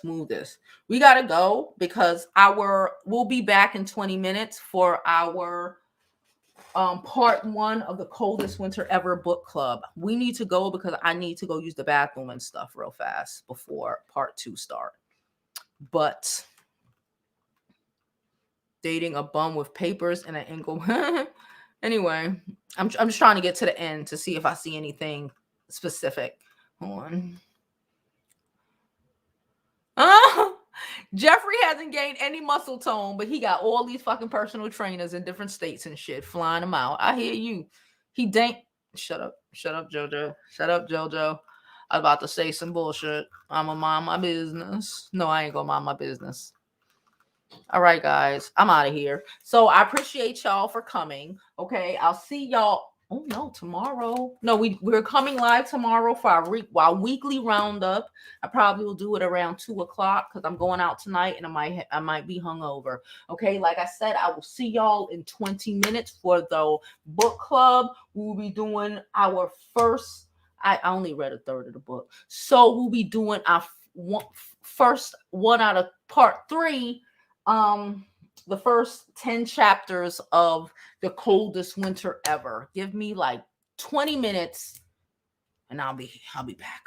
move this. We gotta go because we'll be back in 20 minutes for our part 1 of the coldest winter ever book club. We need to go because I need to go use the bathroom and stuff real fast before part 2 start. But dating a bum with papers and an ankle. Anyway, I'm just trying to get to the end to see if I see anything specific. Hold on. Jeffrey hasn't gained any muscle tone, but he got all these fucking personal trainers in different states and shit flying him out. I hear you. He dank. Shut up, JoJo. Shut up, JoJo. I was about to say some bullshit. I'm gonna mind my business. No, I ain't gonna mind my business. All right, guys, I'm out of here. So I appreciate y'all for coming. Okay, I'll see y'all. Oh no, tomorrow. No, we're coming live tomorrow for our weekly roundup. I probably will do it around 2:00 because I'm going out tonight and I might be hungover. Okay, like I said, I will see y'all in 20 minutes for the book club. We'll be doing our first. I only read a third of the book, so we'll be doing our first one out of part 3. The first 10 chapters of The Coldest Winter Ever. Give me like 20 minutes and I'll be back.